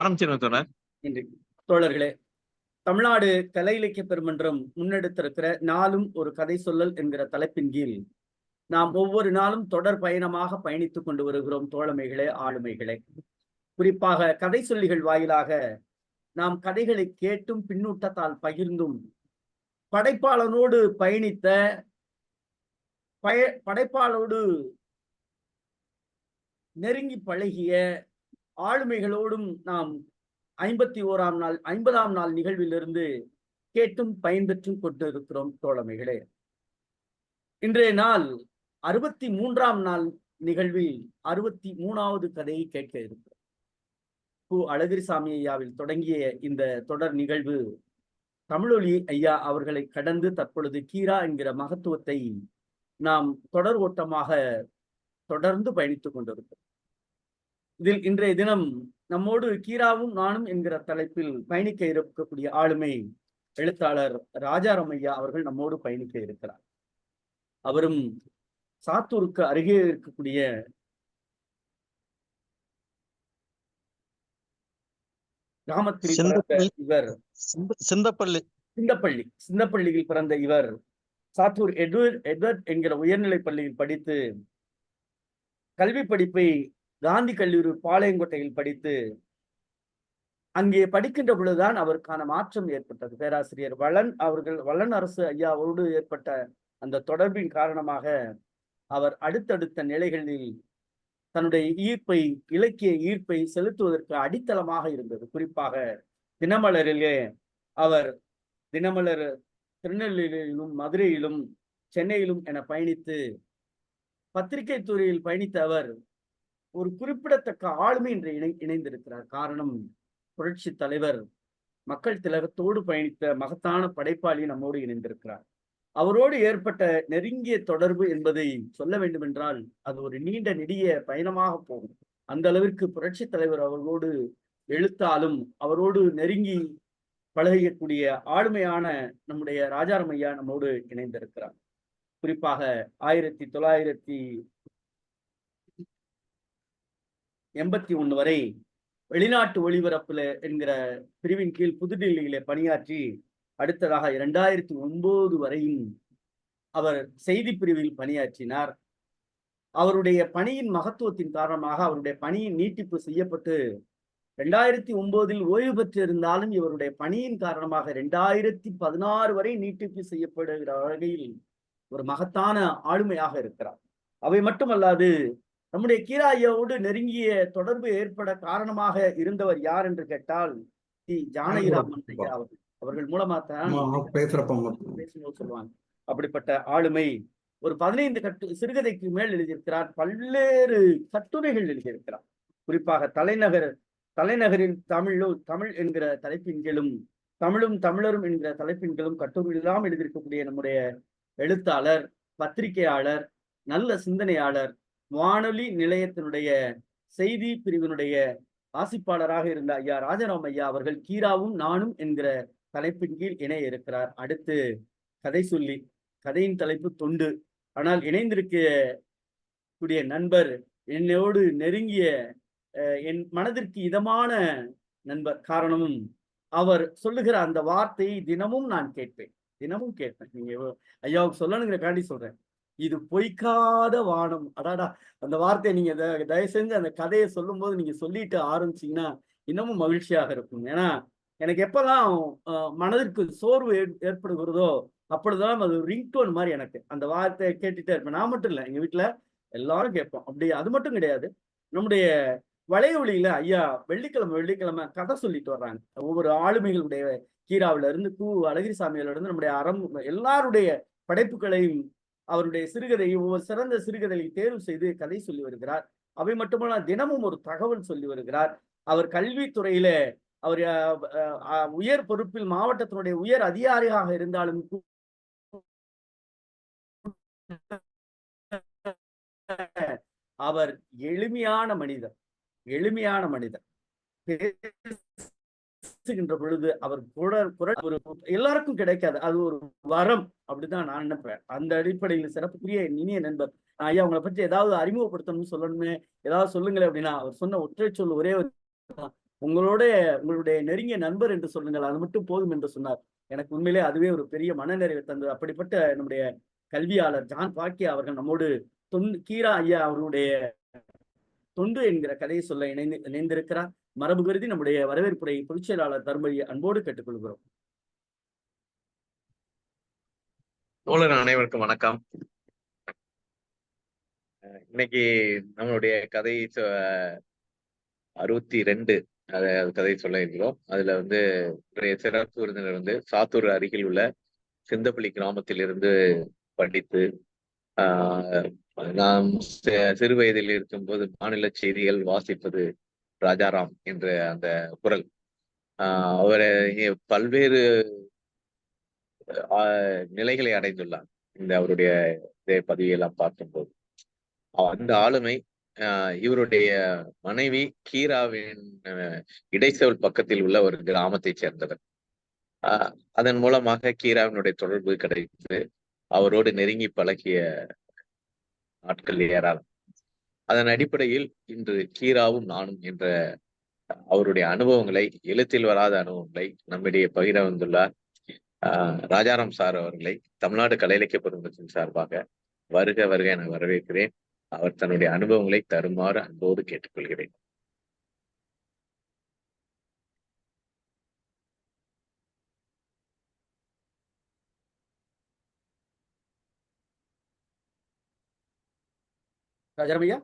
ஆரம்பிச்சிருங்க தோழர். நன்றி தோழர்களே. தமிழ்நாடு கலை இலக்கிய பெருமன்றம் முன்னெடுத்திருக்கிற நாளும் ஒரு கதை சொல்லல் என்கிற தலைப்பின் கீழ் நாம் ஒவ்வொரு நாளும் தொடர் பயணமாக பயணித்துக் கொண்டு வருகிறோம். தோழமைகளே, ஆளுமைகளே, குறிப்பாக கதை சொல்லிகள் வாயிலாக நாம் கதைகளை கேட்டும் பின்னூட்டத்தால் பகிர்ந்தும் படைப்பாளனோடு பயணித்த படைப்பாளோடு நெருங்கி பழகிய ஆளுமைகளோடும் நாம் 50ஆம் நாள் நிகழ்விலிருந்து கேட்டும் பயன்பெற்றும் கொண்டிருக்கிறோம் தோழமைகளே. இன்றைய நாள் 63ஆம் நாள் நிகழ்வில் 63வது கதையை கேட்க இருக்கிறோம். அழகிரிசாமி ஐயாவில் தொடங்கிய இந்த தொடர் நிகழ்வு தமிழொலி ஐயா அவர்களை கடந்து தற்பொழுது கீரா என்கிற மகத்துவத்தை நாம் தொடர் ஓட்டமாக தொடர்ந்து பயணித்துக் கொண்டிருக்கிறோம். இதில் இன்றைய தினம் நம்மோடு கீராவும் நானும் என்கிற தலைப்பில் பயணிக்க இருக்கக்கூடிய ஆளுமை எழுத்தாளர் ராஜாராம் ஐயா அவர்கள் நம்மோடு பயணிக்க இருக்கிறார். அவரும் சாத்தூருக்கு அருகே இருக்கக்கூடிய கிராமத்தில் பிறந்த இவர் சிந்தப்பள்ளியில் பிறந்த இவர் சாத்தூர் எட்வர்ட் என்கிற உயர்நிலைப் பள்ளியில் படித்து கல்வி படிப்பை காந்தி கல்லூரி பாளையங்கோட்டையில் படித்து அங்கே படிக்கின்ற பொழுதுதான் அவருக்கான மாற்றம் ஏற்பட்டது. பேராசிரியர் வளன் அரசு ஐயாவோடு ஏற்பட்ட அந்த தொடர்பின் காரணமாக அவர் அடுத்தடுத்த நிலைகளில் தன்னுடைய இலக்கிய ஈர்ப்பை செலுத்துவதற்கு அடித்தளமாக இருந்தது. குறிப்பாக தினமலரிலே அவர் தினமலர் திருநெல்வேலியிலும் மதுரையிலும் சென்னையிலும் என பயணித்து பத்திரிகை துறையில் பயணித்த அவர் ஒரு குறிப்பிடத்தக்க ஆளுமை என்று இணைந்திருக்கிறார். காரணம், புரட்சி தலைவர் மக்கள் திலகத்தோடு பயணித்த மகத்தான படைப்பாளி நம்மோடு இணைந்திருக்கிறார். அவரோடு ஏற்பட்ட நெருங்கிய தொடர்பு என்பதை சொல்ல வேண்டும் என்றால் அது ஒரு நீண்ட நெடிய பயணமாக போகும். அந்த அளவிற்கு புரட்சி தலைவர் அவர்களோடு எழுத்தாலும் அவரோடு நெருங்கி பழகக்கூடிய ஆளுமையான நம்முடைய ராஜாராம் ஐயா நம்மோடு இணைந்திருக்கிறார். குறிப்பாக 1981 வரை வெளிநாட்டு ஒளிபரப்புல என்கிற பிரிவின் கீழ் புதுடில்லியிலே பணியாற்றி அடுத்ததாக 2009 வரையும் அவர் செய்தி பிரிவில் பணியாற்றினார். அவருடைய பணியின் மகத்துவத்தின் காரணமாக அவருடைய பணியின் நீட்டிப்பு செய்யப்பட்டு 2009 ஓய்வு பெற்றிருந்தாலும் இவருடைய பணியின் காரணமாக 2016 வரை நீட்டிப்பு செய்யப்படுகிற வகையில் ஒரு மகத்தான ஆளுமையாக இருக்கிறார். அவை மட்டுமல்லாது நம்முடைய கீரா ஐயாவோடு நெருங்கிய தொடர்பு ஏற்பட காரணமாக இருந்தவர் யார் என்று கேட்டால் ஜானகிராமன் ஐயா அவர்கள் மூலமா தான் பேசும்போது சொல்லுவாங்க. அப்படிப்பட்ட ஆளுமை ஒரு 15 சிறுகதைக்கு மேல் எழுதியிருக்கிறார். பல்வேறு கட்டுரைகள் எழுதியிருக்கிறார். குறிப்பாக தலைநகரில் தமிழ் என்கிற தலைப்பின் கீழும் தமிழும் தமிழரும் என்கிற தலைப்பின் கீழும் கட்டுரையெல்லாம் எழுதியிருக்கக்கூடிய நம்முடைய எழுத்தாளர், பத்திரிகையாளர், நல்ல சிந்தனையாளர், வானொலி நிலையத்தினுடைய செய்தி பிரிவினுடைய வாசிப்பாளராக இருந்த ஐயா ராஜாராம் ஐயா அவர்கள் கீராவும் நானும் என்கிற தலைப்பின் கீழ் இணைய இருக்கிறார். அடுத்து கதை சொல்லி, கதையின் தலைப்பு தொண்டு. ஆனால் இணைந்திருக்கக்கூடிய நண்பர் என்னோடு நெருங்கிய என் மனதிற்கு இதமான நண்பர். காரணமும் அவர் சொல்லுகிற அந்த வார்த்தையை தினமும் நான் கேட்பேன். நீங்க ஐயாவுக்கு சொல்லணுங்கிற காண்டி சொல்றேன். இது பொய்க்காத வானம். அடாடா, அந்த வார்த்தையை நீங்க தயவு செஞ்சு அந்த கதையை சொல்லும் போது நீங்க சொல்லிட்டு ஆரம்பிச்சீங்கன்னா இன்னமும் மகிழ்ச்சியாக இருக்கும். ஏன்னா எனக்கு எப்பெல்லாம் மனதிற்கு சோர்வு ஏற்படுகிறதோ அப்பொழுதுதான் அது ரிங்டோன் மாதிரி எனக்கு அந்த வார்த்தையை கேட்டுட்டே இருப்பேன். நான் மட்டும் இல்லை, எங்க வீட்டுல எல்லாரும் கேட்போம். அப்படி அது மட்டும் கிடையாது, நம்முடைய வலையொலியில ஐயா வெள்ளிக்கிழமை கதை சொல்லிட்டு வர்றாங்க. ஒவ்வொரு ஆளுமைகளுடைய கீராவில இருந்து அழகிரிசாமியில இருந்து நம்முடைய எல்லாருடைய படைப்புகளையும் அவருடைய சிறுகதையை ஒவ்வொரு சிறந்த சிறுகதையை தேர்வு செய்து கதை சொல்லி வருகிறார். அவை மட்டுமல்ல, தினமும் ஒரு தகவல் சொல்லி வருகிறார். அவர் கல்வித்துறையில அவர் உயர் பொறுப்பில் மாவட்டத்தினுடைய உயர் அதிகாரியாக இருந்தாலும் அவர் எளிமையான மனிதர். பேசுகின்ற பொழுது அவர் குரல் எல்லாருக்கும் கிடைக்காது, அது ஒரு வரம். அப்படிதான் நான் நினைப்பேன். அந்த அடிப்படையில் சிறப்புக்குரிய இனிய நண்பர் ஐயா, உங்களை பற்றி ஏதாவது அறிமுகப்படுத்தணும்னு சொல்லணுமே, ஏதாவது சொல்லுங்களேன் அப்படின்னா அவர் சொன்ன ஒற்றை சொல் ஒரே உங்களுடைய நெருங்கிய நண்பர் என்று சொல்லுங்கள், அது மட்டும் போதும் என்று சொன்னார். எனக்கு உண்மையிலே அதுவே ஒரு பெரிய மனநிறைவை தந்தது. அப்படிப்பட்ட நம்முடைய கல்வியாளர் ஜான் பாக்கியா அவர்கள் நம்மோடு கீரா ஐயா அவர்களுடைய தொண்டு என்கிற கதையை சொல்ல இணைந்திருக்கிறார். மரபு கருதி நம்முடைய வரவேற்புரை பொதுச் செயலாளர் தருமபுரி அன்போடு கேட்டுக்கொள்கிறோம். தோழர் அனைவருக்கும் வணக்கம். இன்னைக்கு நம்மளுடைய கதை 62 கதை சொல்ல இருக்கிறோம். அதுல இன்றைய சிறப்பு விருந்தினர் சாத்தூர் அருகில் உள்ள சிந்தப்பள்ளி கிராமத்தில் இருந்து படித்து நாம் சிறு வயதில் இருக்கும்போது மாநில செய்திகள் வாசிப்பது ராஜாராம் என்ற அந்த குரல் அவரை பல்வேறு நிலைகளை அடைந்துள்ளார். இந்த அவருடைய பதிவையெல்லாம் பார்க்கும்போது அந்த ஆளுமை இவருடைய மனைவி கீராவின் இடைச்செவல் பக்கத்தில் உள்ள ஒரு கிராமத்தை சேர்ந்தவர். அதன் மூலமாக கீராவினுடைய தொடர்பு கிடைத்து அவரோடு நெருங்கி பழகிய நாட்கள் ஏராளம். அதன் அடிப்படையில் இன்று கீராவும் நானும் என்ற அவருடைய அனுபவங்களை, எழுத்தில் வராத அனுபவங்களை நம்மிடையே பகிர வந்துள்ளார். ராஜாராம் சார் அவர்களை தமிழ்நாடு கலை இலக்கிய பெருமத்தின் சார்பாக வருக வருக என வரவேற்கிறேன். அவர் தன்னுடைய அனுபவங்களை தருமாறு அன்போடு கேட்டுக்கொள்கிறேன். ராஜாராம் ஐயா.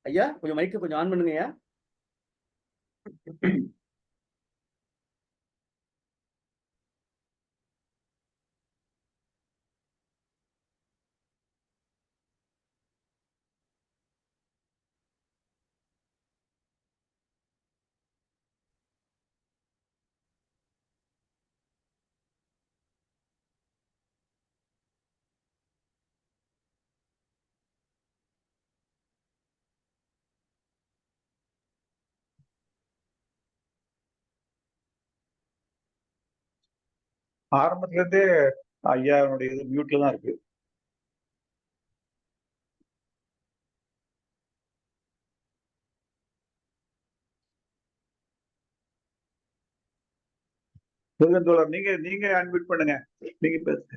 ஐயா கொஞ்சம் மைக்கு கொஞ்சம் ஆன் பண்ணுங்க ஐயா. ஆரம்பத்துல இருந்தே ஐயாவுடைய இது மியூட்ல தான் இருக்கு. தோழர் நீங்க அன்மியூட் பண்ணுங்க, நீங்க பேசுங்க.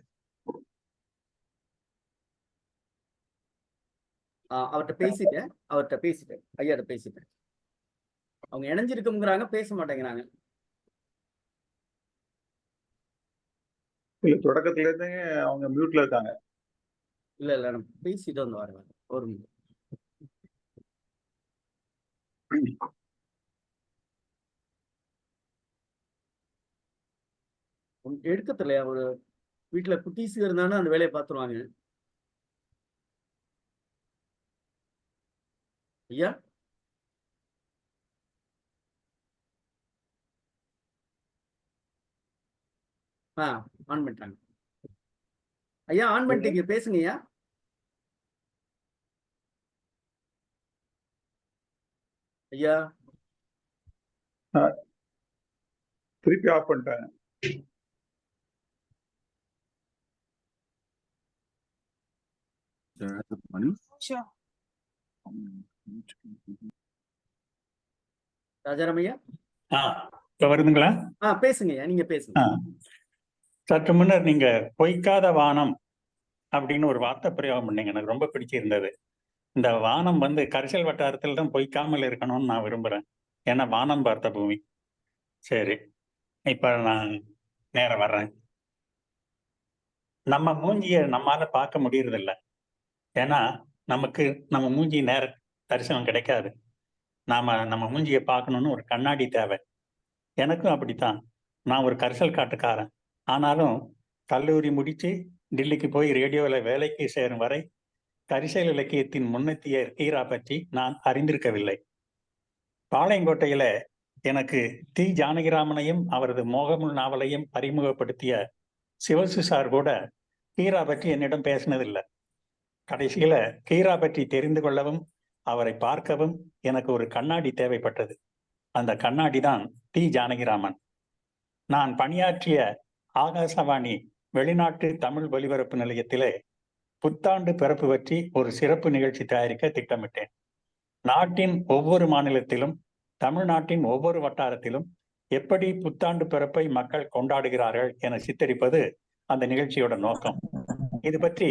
அவர்கிட்ட பேசிட்டேன் ஐயாட்ட பேசிட்டேன். அவங்க இணைஞ்சிருக்குங்கிறாங்க, பேச மாட்டேங்கிறாங்க. இல்ல தொடக்கத்துல இருந்து அவங்க மியூட்ல இருக்காங்க. இல்ல நம்ம பேசிட்டு வந்து வரேன் ஒரு மினிட். எடுக்கத்தில்லையா? ஒரு வீட்டுல குட்டீஸ் இருந்தாலும் அந்த வேலையை பார்த்துருவாங்க. ஐயா ஆன் பண்ணிட்டாங்க. ஐயா ஆன் பண்ணிட்டீங்க, பேசுங்க ஐயா. ஐயா திருப்பி ஆஃப் பண்ணிட்டாங்க. ராஜாராம் ஐயா வருதுங்களா? பேசுங்க ஐயா, நீங்க பேசுங்க. சற்று முன்னர் நீங்க பொய்க்காத வானம் அப்படின்னு ஒரு வார்த்தை பிரயோகம் பண்ணீங்க, எனக்கு ரொம்ப பிடிச்சிருந்தது. இந்த வானம் கரிசல் வட்டாரத்தில் தான் பொய்க்காமல் இருக்கணும்னு நான் விரும்புறேன். ஏன்னா வானம் பார்த்த பூமி. சரி, இப்ப நான் நேரம் வர்றேன். நம்ம மூஞ்சிய நம்மால பார்க்க முடியறதில்ல. ஏன்னா நமக்கு நம்ம மூஞ்சி நேர தரிசனம் கிடைக்காது. நம்ம மூஞ்சியை பார்க்கணும்னு ஒரு கண்ணாடி தேவை. எனக்கும் அப்படித்தான். நான் ஒரு கரிசல் காட்டுக்காரன். ஆனாலும் கல்லூரி முடிச்சு டில்லிக்கு போய் ரேடியோவில் வேலைக்கு சேரும் வரை கரிசல் இலக்கியத்தின் முன்னெத்திய கீரா பற்றி நான் அறிந்திருக்கவில்லை. பாளையங்கோட்டையில எனக்கு தி ஜானகிராமனையும் அவரது மோகமுள் நாவலையும் அறிமுகப்படுத்திய சிவசு சார் கூட கீரா பற்றி என்னிடம் பேசினதில்லை. கடைசியில கீரா பற்றி தெரிந்து கொள்ளவும் அவரை பார்க்கவும் எனக்கு ஒரு கண்ணாடி தேவைப்பட்டது. அந்த கண்ணாடி தான் தி ஜானகிராமன். நான் பணியாற்றிய ஆகாசவாணி வெளிநாட்டு தமிழ் ஒலிபரப்பு நிலையத்திலே புத்தாண்டு பிறப்பு பற்றி ஒரு சிறப்பு நிகழ்ச்சி தயாரிக்க திட்டமிட்டேன். நாட்டின் ஒவ்வொரு மாநிலத்திலும், தமிழ்நாட்டின் ஒவ்வொரு வட்டாரத்திலும் எப்படி புத்தாண்டு பிறப்பை மக்கள் கொண்டாடுகிறார்கள் என சித்தரிப்பது அந்த நிகழ்ச்சியோட நோக்கம். இது பற்றி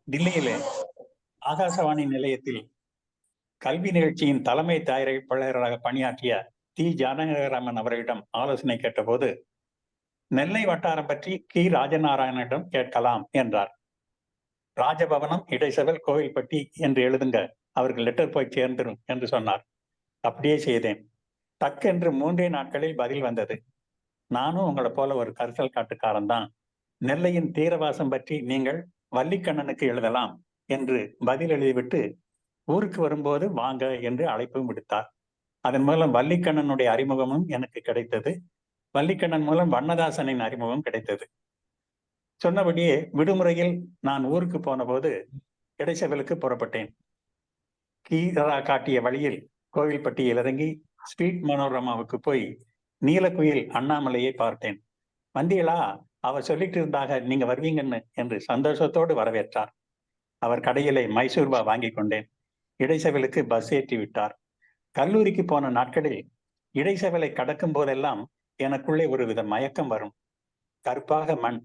தில்லியிலே ஆகாசவாணி நிலையத்தில் கல்வி நிகழ்ச்சியின் தலைமை தயாரிப்பாளராக பணியாற்றிய தி. ஜானகிராமன் அவர்களிடம் ஆலோசனை கேட்டபோது, நெல்லை வட்டாரம் பற்றி கி. ராஜநாராயணனிடம் கேட்கலாம் என்றார். ராஜபவனம், இடைசெவல், கோவில்பட்டி என்று எழுதுங்க, அவருக்கு லெட்டர் போய் சேர்ந்துடும் என்று சொன்னார். அப்படியே செய்தேன். டக்கென்று 3 நாட்களில் பதில் வந்தது. நானும் உங்களை போல ஒரு கரிசல் காட்டுக்காரன் தான். நெல்லையின் தீரவாசம் பற்றி நீங்கள் வள்ளிக்கண்ணனுக்கு எழுதலாம் என்று பதில் எழுதிவிட்டு ஊருக்கு வரும்போது வாங்க என்று அழைப்பும் விடுத்தார். அதன் மூலம் வள்ளிக்கண்ணனுடைய அறிமுகமும் எனக்கு கிடைத்தது. வள்ளிக்கண்ணன் மூலம் வண்ணதாசனின் அறிமுகம் கிடைத்தது. சொன்னபடியே விடுமுறையில் நான் ஊருக்கு போன போது இடைச்செவலுக்கு புறப்பட்டேன். கீரா காட்டிய வழியில் கோவில்பட்டியில் இறங்கி ஸ்வீட் மனோரமாவுக்கு போய் நீலக்குயில் அண்ணாமலையை பார்த்தேன். வந்தீங்களா, அவர் சொல்லிட்டு இருந்தாக நீங்க வருவீங்கன்னு என்று சந்தோஷத்தோடு வரவேற்றார். அவர் கடையிலே மைசூர்பா வாங்கி கொண்டேன். இடைச்செவலுக்கு பஸ் ஏற்றி விட்டார். கல்லூரிக்கு போன நாட்களில் இடைச்செவலை கடக்கும் போதெல்லாம் எனக்குள்ளே ஒரு வித மயக்கம் வரும். கருப்பாக மண்,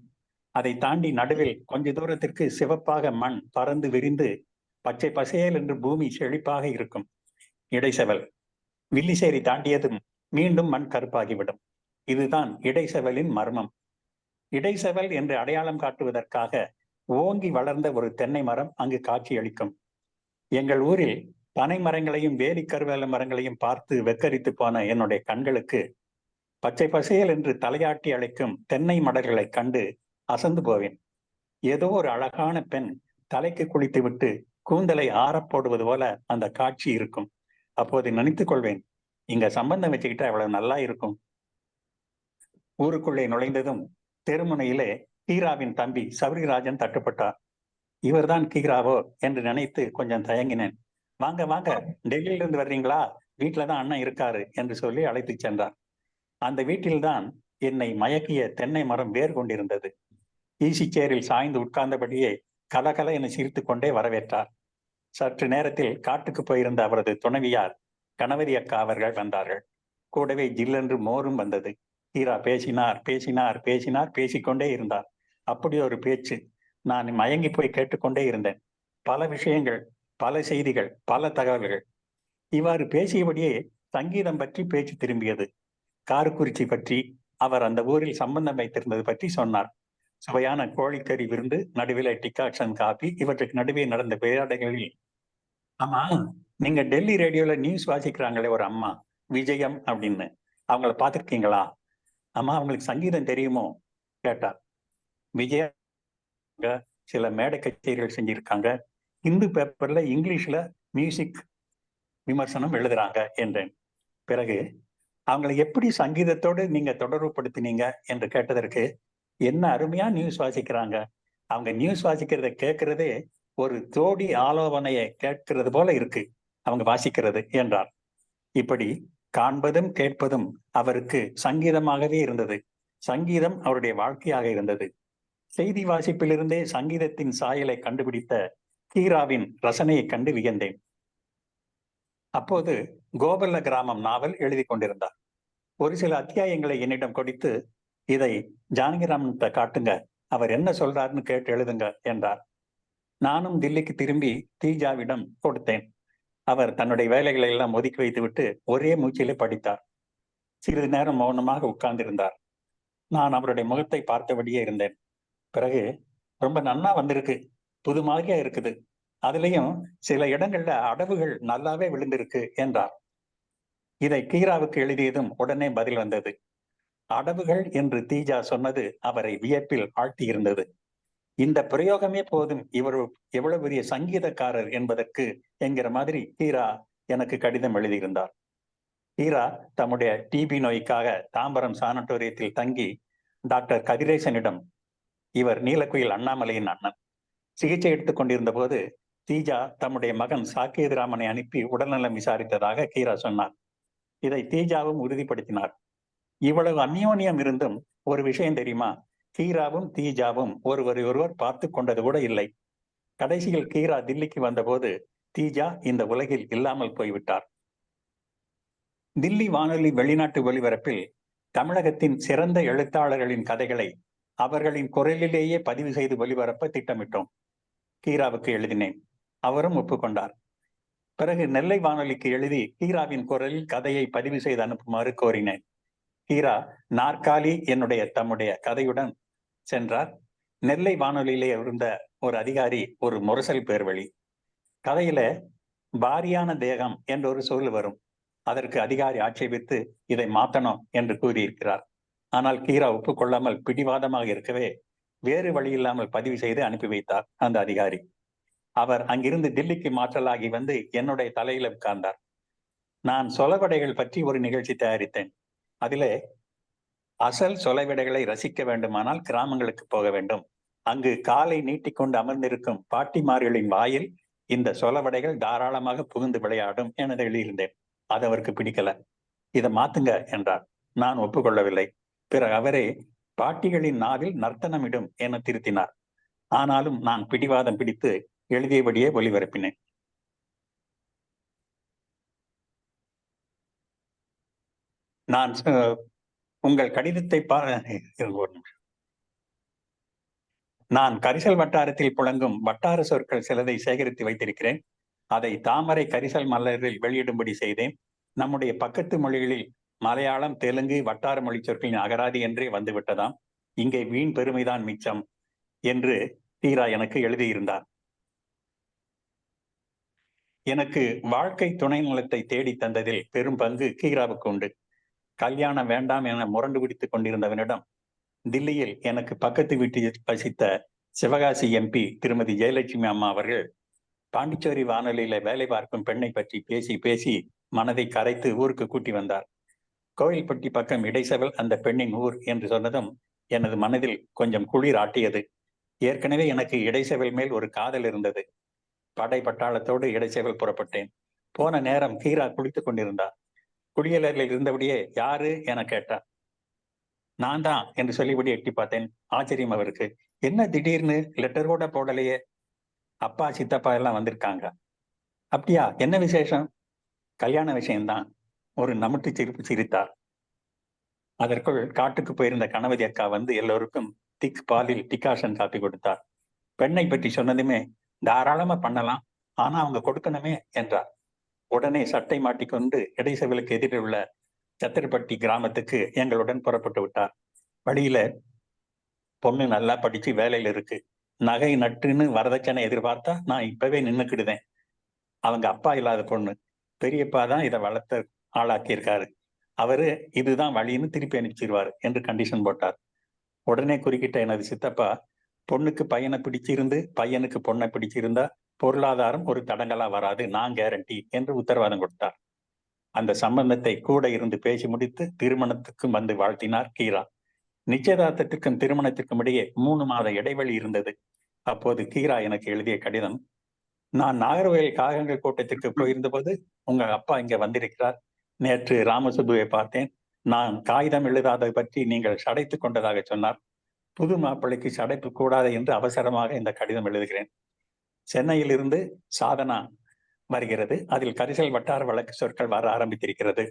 அதை தாண்டி நடுவில் கொஞ்ச தூரத்திற்கு சிவப்பாக மண் பறந்து விரிந்து பச்சை பசேல் என்று பூமி செழிப்பாக இருக்கும். இடைச்செவல். வில்லிசேரி தாண்டியதும் மீண்டும் மண் கருப்பாகிவிடும். இதுதான் இடைச்செவலின் மர்மம். இடைச்செவல் என்று அடையாளம் காட்டுவதற்காக ஓங்கி வளர்ந்த ஒரு தென்னை மரம் அங்கு காட்சியளிக்கும். எங்கள் ஊரில் பனை மரங்களையும் வேலி கருவேல மரங்களையும் பார்த்து வெக்கரித்து போன என்னுடைய கண்களுக்கு பச்சை பசேல் என்று தலையாட்டி அழைக்கும் தென்னை மடல்களை கண்டு அசந்து போவேன். ஏதோ ஒரு அழகான பெண் தலைக்கு குளித்து விட்டு கூந்தலை ஆறப்போடுவது போல அந்த காட்சி இருக்கும். அப்போது நினைத்துக் கொள்வேன், இங்க சம்பந்தம் வச்சுக்கிட்டா எவ்வளவு நல்லா இருக்கும். ஊருக்குள்ளே நுழைந்ததும் தெருமுனையிலே கீராவின் தம்பி சபரிராஜன் தட்டுப்பட்டார். இவர்தான் கீராவோ என்று நினைத்து கொஞ்சம் தயங்கினேன். வாங்க வாங்க, டெல்லியிலிருந்து வர்றீங்களா, வீட்டுலதான் அண்ணன் இருக்காரு என்று சொல்லி அழைத்து சென்றார். அந்த வீட்டில்தான் என்னை மயக்கிய தென்னை மரம் வேர் கொண்டிருந்தது. ஈசி சேரில் சாய்ந்து உட்கார்ந்தபடியே கலகல என சிரித்து கொண்டே வரவேற்றார். சற்று நேரத்தில் காட்டுக்கு போயிருந்த அவரது துணைவியார் கணவதி அக்கா அவர்கள் வந்தார்கள். கூடவே ஜில்லென்று மோரும் வந்தது. கீரா பேசினார் பேசினார் பேசினார், பேசிக்கொண்டே இருந்தார். அப்படி ஒரு பேச்சு. நான் மயங்கி போய் கேட்டுக்கொண்டே இருந்தேன். பல விஷயங்கள், பல செய்திகள், பல தகவல்கள். இவ்வாறு பேசியபடியே சங்கீதம் பற்றி பேச்சு திரும்பியது. காரக்குறிச்சி பற்றி, அவர் அந்த ஊரில் சம்பந்தம் வைத்திருந்தது பற்றி சொன்னார். சுவையான கோழிக்கறி விருந்து, நடுவில் டிகாக்ஷன் காபி, இவற்றுக்கு நடுவே நடந்த விளையாடுகளில், ஆமா, நீங்க டெல்லி ரேடியோல நியூஸ் வாசிக்கிறாங்களே ஒரு அம்மா, விஜயம் அப்படின்னு, அவங்கள பார்த்திருக்கீங்களா? அம்மா, அவங்களுக்கு சங்கீதம் தெரியுமோ கேட்டார். விஜயா சில மேடை கச்சேரிகள் செஞ்சிருக்காங்க, இந்து பேப்பர்ல இங்கிலீஷ்ல மியூசிக் விமர்சனம் எழுதுறாங்க என்றேன். பிறகு அவங்களை எப்படி சங்கீதத்தோடு நீங்க தொடர்புபடுத்தினீங்க என்று கேட்டதற்கு, என்ன அருமையா நியூஸ் வாசிக்கிறாங்க, அவங்க நியூஸ் வாசிக்கிறத கேட்கறதே ஒரு தோடி ஆலோசனையை கேட்கிறது போல இருக்கு அவங்க வாசிக்கிறது என்றார். இப்படி காண்பதும் கேட்பதும் அவருக்கு சங்கீதமாகவே இருந்தது. சங்கீதம் அவருடைய வாழ்க்கையாக இருந்தது. செய்தி வாசிப்பிலிருந்தே சங்கீதத்தின் சாயலை கண்டுபிடித்த கீராவின் ரசனையை கண்டு வியந்தேன். அப்போது கோபல்ல கிராமம் நாவல் எழுதி கொண்டிருந்தார். ஒரு சில அத்தியாயங்களை என்னிடம் கொடுத்து, இதை ஜானகிராமன் காட்டுங்க, அவர் என்ன சொல்றாருன்னு கேட்டு எழுதுங்க என்றார். நானும் தில்லிக்கு திரும்பி தீஜாவிடம் கொடுத்தேன். அவர் தன்னுடைய வேலைகளை எல்லாம் ஒதுக்கி வைத்துவிட்டு ஒரே மூச்சிலே படித்தார். சிறிது நேரம் மௌனமாக உட்கார்ந்திருந்தார். நான் அவருடைய முகத்தை பார்த்தபடியே இருந்தேன். பிறகு, ரொம்ப நன்னா வந்திருக்கு, புது மாதிரியா இருக்குது, அதுலயும் சில இடங்கள்ல அடவுகள் நல்லாவே விழுந்திருக்கு என்றார். இதை கீராவுக்கு எழுதியதும் உடனே பதில் வந்தது. அடவுகள் என்று தீஜா சொன்னது அவரை வியப்பில் ஆழ்த்தியிருந்தது. இந்த பிரயோகமே போதும் இவர் எவ்வளவு பெரிய சங்கீதக்காரர் என்பதற்கு என்கிற மாதிரி கீரா எனக்கு கடிதம் எழுதியிருந்தார். கீரா தம்முடைய டிபி நோய்க்காக தாம்பரம் சானட்டோரியத்தில் தங்கி டாக்டர் கதிரேசனிடம், இவர் நீலக்குயில் அண்ணாமலையின் அண்ணன், சிகிச்சை எடுத்துக் கொண்டிருந்த போது தீஜா தம்முடைய மகன் சாக்கியராமனை அனுப்பி உடல்நலம் விசாரித்ததாக கீரா சொன்னார். இதை தீஜாவும் உறுதிப்படுத்தினார். இவ்வளவு அந்யோன்யம் இருந்தும் ஒரு விஷயம் தெரியுமா? கீராவும் தீஜாவும் ஒருவர் பார்த்து கொண்டது கூட இல்லை. கடைசியில் கீரா தில்லிக்கு வந்தபோது தீஜா இந்த உலகில் இல்லாமல் போய்விட்டார். தில்லி வானொலி வெளிநாட்டு ஒலிபரப்பில் தமிழகத்தின் சிறந்த எழுத்தாளர்களின் கதைகளை அவர்களின் குரலிலேயே பதிவு செய்து ஒலிபரப்ப திட்டமிட்டோம். கீராவுக்கு எழுதினேன். அவரும் ஒப்புக்கொண்டார். பிறகு நெல்லை வானொலிக்கு எழுதி கீராவின் குரலில் கதையை பதிவு செய்து அனுப்புமாறு கோரினேன். கீரா நாற்காலி என்னுடைய தம்முடைய கதையுடன் சென்றார். நெல்லை வானொலியிலே இருந்த ஒரு அதிகாரி ஒரு முரசல் பேர் வழி. கதையில பாரியான தேகம் என்ற ஒரு சொல் வரும். அதற்கு அதிகாரி ஆட்சேபித்து இதை மாத்தணும் என்று கூறியிருக்கிறார். ஆனால் கீரா ஒப்புக்கொள்ளாமல் பிடிவாதமாக இருக்கவே வேறு வழி இல்லாமல் பதிவு செய்து அனுப்பி வைத்தார் அந்த அதிகாரி. அவர் அங்கிருந்து தில்லிக்கு மாற்றலாகி வந்து என்னுடைய தலையில உட்கார்ந்தார். நான் சொலவடைகள் பற்றி ஒரு நிகழ்ச்சி தயாரித்தேன். அதிலே அசல் சொலவடைகளை ரசிக்க வேண்டுமானால் கிராமங்களுக்கு போக வேண்டும். அங்கு காலை நீட்டிக்கொண்டு அமர்ந்திருக்கும் பாட்டிமார்களின் வாயில் இந்த சொலவடைகள் தாராளமாக புகுந்து விளையாடும் என எழுதியிருந்தேன். அது அவருக்கு பிடிக்கல. இதை மாத்துங்க என்றார். நான் ஒப்புக்கொள்ளவில்லை. பிறகு அவரே பாட்டிகளின் நாவில் நர்த்தனமிடும் என திருத்தினார். ஆனாலும் நான் பிடிவாதம் பிடித்து எழுதியபடியே ஒலிபரப்பினேன். நான் உங்கள் கடிதத்தை நான் கரிசல் வட்டாரத்தில் புழங்கும் வட்டார சொற்கள் சிலதை சேகரித்து வைத்திருக்கிறேன். அதை தாமரை கரிசல் மலரில் வெளியிடும்படி செய்தேன். நம்முடைய பக்கத்து மொழிகளில் மலையாளம், தெலுங்கு வட்டார மொழி சொற்களின் அகராதி என்றே வந்துவிட்டதாம். இங்கே வீண் பெருமைதான் மிச்சம் என்று தீரா எனக்கு எழுதியிருந்தார். எனக்கு வாழ்க்கை துணை நலத்தை தேடி தந்ததில் பெரும் பங்கு கீராவுக்கு உண்டு. கல்யாணம் வேண்டாம் என முரண்டு பிடித்துக் கொண்டிருந்தவனிடம் தில்லியில் எனக்கு பக்கத்து வீட்டில் வசித்த சிவகாசி எம்பி திருமதி ஜெயலட்சுமி அம்மா அவர்கள் பாண்டிச்சேரி வானொலியில வேலை பார்க்கும் பெண்ணை பற்றி பேசி பேசி மனதை கரைத்து ஊருக்கு கூட்டி வந்தார். கோவில்பட்டி பக்கம் இடைசெவல் அந்த பெண்ணின் ஊர் என்று சொன்னதும் எனது மனதில் கொஞ்சம் குளிர் ஆட்டியது. ஏற்கனவே எனக்கு இடைசெவல் மேல் ஒரு காதல் இருந்தது. படை பட்டாளத்தோடு இடைசெவல் புறப்பட்டேன். போன நேரம் கீரா குளித்துக் கொண்டிருந்தார். குளியலறையில் இருந்தபடியே யாரு என கேட்டார். நான் தான் என்று சொல்லிபடி எட்டி பார்த்தேன். ஆச்சரியம் அவருக்கு. என்ன திடீர்னு லெட்டர் கூட போடலையே? அப்பா சித்தப்பா எல்லாம் வந்திருக்காங்க. அப்படியா, என்ன விசேஷம்? கல்யாண விஷயம்தான். ஒரு நமட்டு சிரிப்பு சிரித்தார். அதற்குள் காட்டுக்கு போயிருந்த கணவதி அக்கா வந்து எல்லோருக்கும் திக் பாலில் டிகாஷன் காப்பி கொடுத்தார். பெண்ணை பற்றி சொன்னதுமே தாராளமா பண்ணலாம், ஆனா அவங்க கொடுக்கணுமே என்றார். உடனே சட்டை மாட்டிக்கொண்டு இடைசெவலுக்கு எதிரில் உள்ள சத்திரப்பட்டி கிராமத்துக்கு எங்களுடன் புறப்பட்டு விட்டார். வழியில பொண்ணு நல்லா படிச்சு வேலையில இருக்கு, நகை நட்டுன்னு வரதட்சணை எதிர்பார்த்தா நான் இப்பவே நின்னுக்கிடுதேன். அவங்க அப்பா இல்லாத பொண்ணு, பெரியப்பா தான் இதை வளர்த்த ஆளாக்கி இருக்காரு, அவரு இதுதான் வழின்னு திருப்பி அனுப்பிச்சிருவாரு என்று கண்டிஷன் போட்டார். உடனே குறுக்கிட்ட எனது சித்தப்பா, பொண்ணுக்கு பையனை பிடிச்சிருந்து பையனுக்கு பொண்ணை பிடிச்சிருந்தா பொருளாதாரம் ஒரு தடங்களா வராது, நான் கேரண்டி என்று உத்தரவாதம் கொடுத்தார். அந்த சம்பந்தத்தை கூட இருந்து பேசி முடித்து திருமணத்துக்கும் வந்து வாழ்த்தினார் கீரா. நிச்சயதார்த்தத்திற்கும் திருமணத்திற்கும் இடையே 3 மாத இடைவெளி இருந்தது. அப்போது கீரா எனக்கு எழுதிய கடிதம். நான் நாகர்கோவில் காகங்கள் கூட்டத்திற்கு போயிருந்த போது உங்க அப்பா இங்க வந்திருக்கிறார். நேற்று ராமசுப்புவை பார்த்தேன். நான் காகிதம் எழுதாததை பற்றி நீங்கள் சடைத்துக் கொண்டதாக சொன்னார். புது மாப்பிள்ளைக்கு சடைப்பு கூடாது என்று அவசரமாக இந்த கடிதம் எழுதுகிறேன். சென்னையில் இருந்து சாதனா வருகிறது. அதில் கரிசல் வட்டார வழக்கு சொற்கள் வர ஆரம்பித்திருக்கிறது.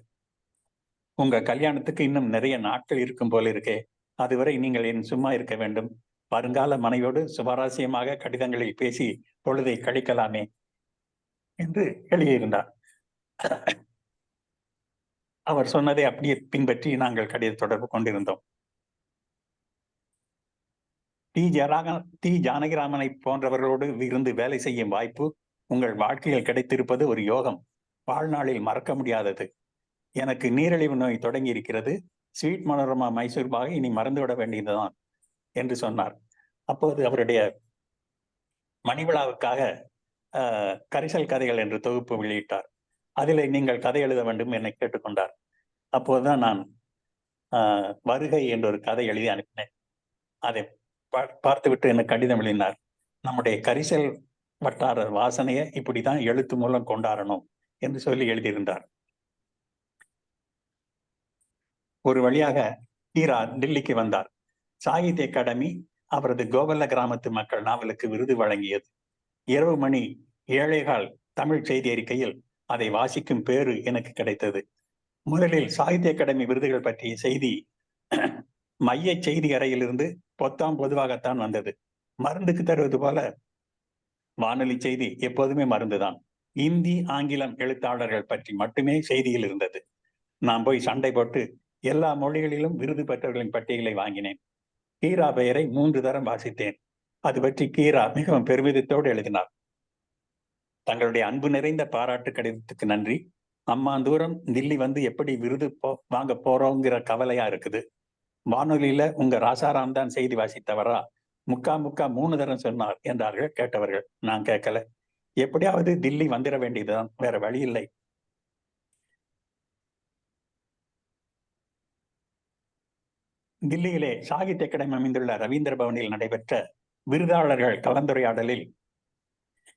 உங்க கல்யாணத்துக்கு இன்னும் நிறைய நாட்கள் இருக்கும் போல இருக்கே. அதுவரை நீங்கள் என் சும்மா இருக்க வேண்டும். வருங்கால மனைவியோடு சுவாரஸ்யமாக கடிதங்களில் பேசி பொழுதை கழிக்கலாமே என்று எழுதியிருந்தார். அவர் சொன்னதை அப்படியே பின்பற்றி நாங்கள் கடித தொடர்பு கொண்டிருந்தோம். டி ஜானகிராமனை போன்றவர்களோடு இருந்து வேலை செய்யும் வாய்ப்பு உங்கள் வாழ்க்கையில் கிடைத்திருப்பது ஒரு யோகம், வாழ்நாளில் மறக்க முடியாதது. எனக்கு நீரிழிவு நோய் தொடங்கி இருக்கிறது. ஸ்வீட் மனோரமா மைசூர் பாகை இனி மறந்துவிட வேண்டியதுதான் என்று சொன்னார். அப்போது அவருடைய மணிவிழாவுக்காக கரிசல் கதைகள் என்று தொகுப்பு வெளியிட்டார். அதில் நீங்கள் கதை எழுத வேண்டும் என்னை கேட்டுக்கொண்டார். அப்போதுதான் நான் வருகை என்ற ஒரு கதை எழுதி அனுப்பினேன். அதை பார்த்துவிட்டு எனக்கு கடிதம் எழுதினார். நம்முடைய கரிசல் வட்டார வாசனையை இப்படிதான் எழுத்து மூலம் கொண்டாடணும் என்று சொல்லி எழுதியிருந்தார். ஒரு வழியாக கீரா டெல்லிக்கு வந்தார். சாகித்ய அகாடமி அவரது கோவல்ல கிராமத்து மக்கள் நாவலுக்கு விருது வழங்கியது. இரவு மணி 7:15 தமிழ் செய்தி அறிக்கையில் அதை வாசிக்கும் பேறு எனக்கு கிடைத்தது. முதலில் சாகித்ய அகாடமி விருதுகள் பற்றிய செய்தி மைய செய்தி அறையிலிருந்து பொதுவாகத்தான் வந்தது. மருந்துக்கு தருவது போல வானொலி செய்தி எப்போதுமே மருந்துதான். இந்தி, ஆங்கிலம் எழுத்தாளர்கள் பற்றி மட்டுமே செய்தியில் இருந்தது. நான் போய் சண்டை போட்டு எல்லா மொழிகளிலும் விருது பெற்றவர்களின் பட்டியலை வாங்கினேன். கீரா பெயரை 3 தரம் வாசித்தேன். அது பற்றி கீரா மிகவும் பெருமிதத்தோடு எழுதினார். தங்களுடைய அன்பு நிறைந்த பாராட்டு கடிதத்துக்கு நன்றி. அம்மா தூரம் தில்லி வந்து எப்படி விருது வாங்க போறோங்கிற கவலையா இருக்குது. வானொலியில உங்க ராசாராம் தான் செய்தி வாசித்தவரா? முக்கா 3 தரம் சொன்னார் என்றார்கள் கேட்டவர்கள். நான் கேட்கல. எப்படியாவது தில்லி வந்துட வேண்டியதுதான், வேற வழி இல்லை. தில்லியிலே சாகித்ய அகாடமி அமைந்துள்ள ரவீந்திர பவனில் நடைபெற்ற விருதாளர்கள் கலந்துரையாடலில்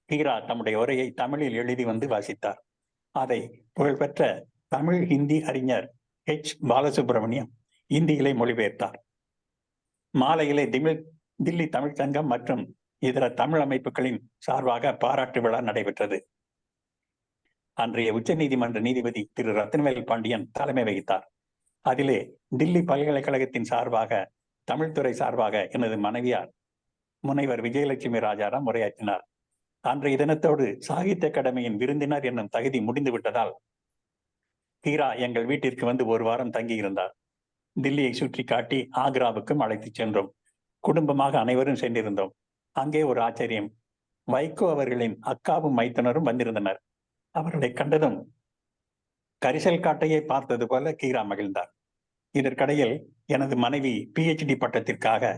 கீரா தம்முடைய உரையை தமிழில் எழுதி வந்து வாசித்தார். அதை புகழ்பெற்ற தமிழ் ஹிந்தி அறிஞர் H. பாலசுப்ரமணியம் இந்தியிலே மொழிபெயர்த்தார். மாலையிலே தில்லி தமிழ் சங்கம் மற்றும் இதர தமிழ் அமைப்புகளின் சார்பாக பாராட்டு விழா நடைபெற்றது. அன்றைய உச்ச நீதிமன்ற நீதிபதி திரு ரத்னவேல் பாண்டியன் தலைமை வகித்தார். அதிலே தில்லி பல்கலைக்கழகத்தின் சார்பாக, தமிழ்துறை சார்பாக எனது மனைவியார் முனைவர் விஜயலட்சுமி ராஜாராம் உரையாற்றினார். அன்றைய தினத்தோடு சாகித்ய அகாடமியின் விருந்தினர் என்னும் தகுதி முடிந்து விட்டதால் கீரா எங்கள் வீட்டிற்கு வந்து 1 வாரம் தங்கியிருந்தார். தில்லியை சுற்றி காட்டி ஆக்ராவுக்கும் அழைத்து சென்றோம். குடும்பமாக அனைவரும் சென்றிருந்தோம். அங்கே ஒரு ஆச்சரியம். வைகோ அவர்களின் அக்காவும் மைத்தனரும் வந்திருந்தனர். அவர்களை கண்டதும் கரிசல் காட்டையை பார்த்தது போல கீரா மகிழ்ந்தார். இதற்கிடையில் எனது மனைவி PhD பட்டத்திற்காக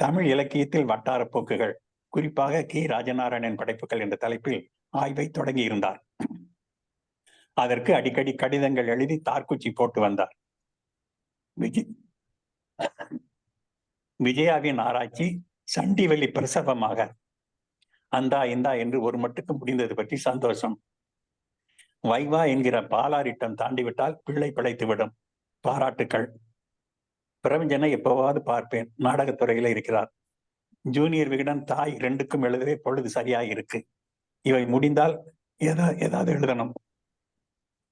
தமிழ் இலக்கியத்தில் வட்டார போக்குகள், குறிப்பாக கி. ராஜநாராயணன் படைப்புகள் என்ற தலைப்பில் ஆய்வை தொடங்கி இருந்தார். அதற்கு அடிக்கடி கடிதங்கள் எழுதி தார்குச்சி போட்டு வந்தார். விஜயாவின் ஆராய்ச்சி சண்டிவெளி பிரசவமாக அந்தா இந்தா என்று ஒரு மட்டுக்கு முடிந்தது பற்றி சந்தோஷம். வைவா என்கிற பாலாரிட்டம் தாண்டிவிட்டால் பிள்ளை பிழைத்துவிடும். பாராட்டுக்கள். பிரபஞ்சனை எப்போவாவது பார்ப்பேன். நாடகத்துறையில இருக்கிறார். ஜூனியர் விகடன் தாய் 2க்கும் எழுதவே பொழுது சரியாக இருக்கு. இவை முடிந்தால் ஏதாவது எழுதணும்.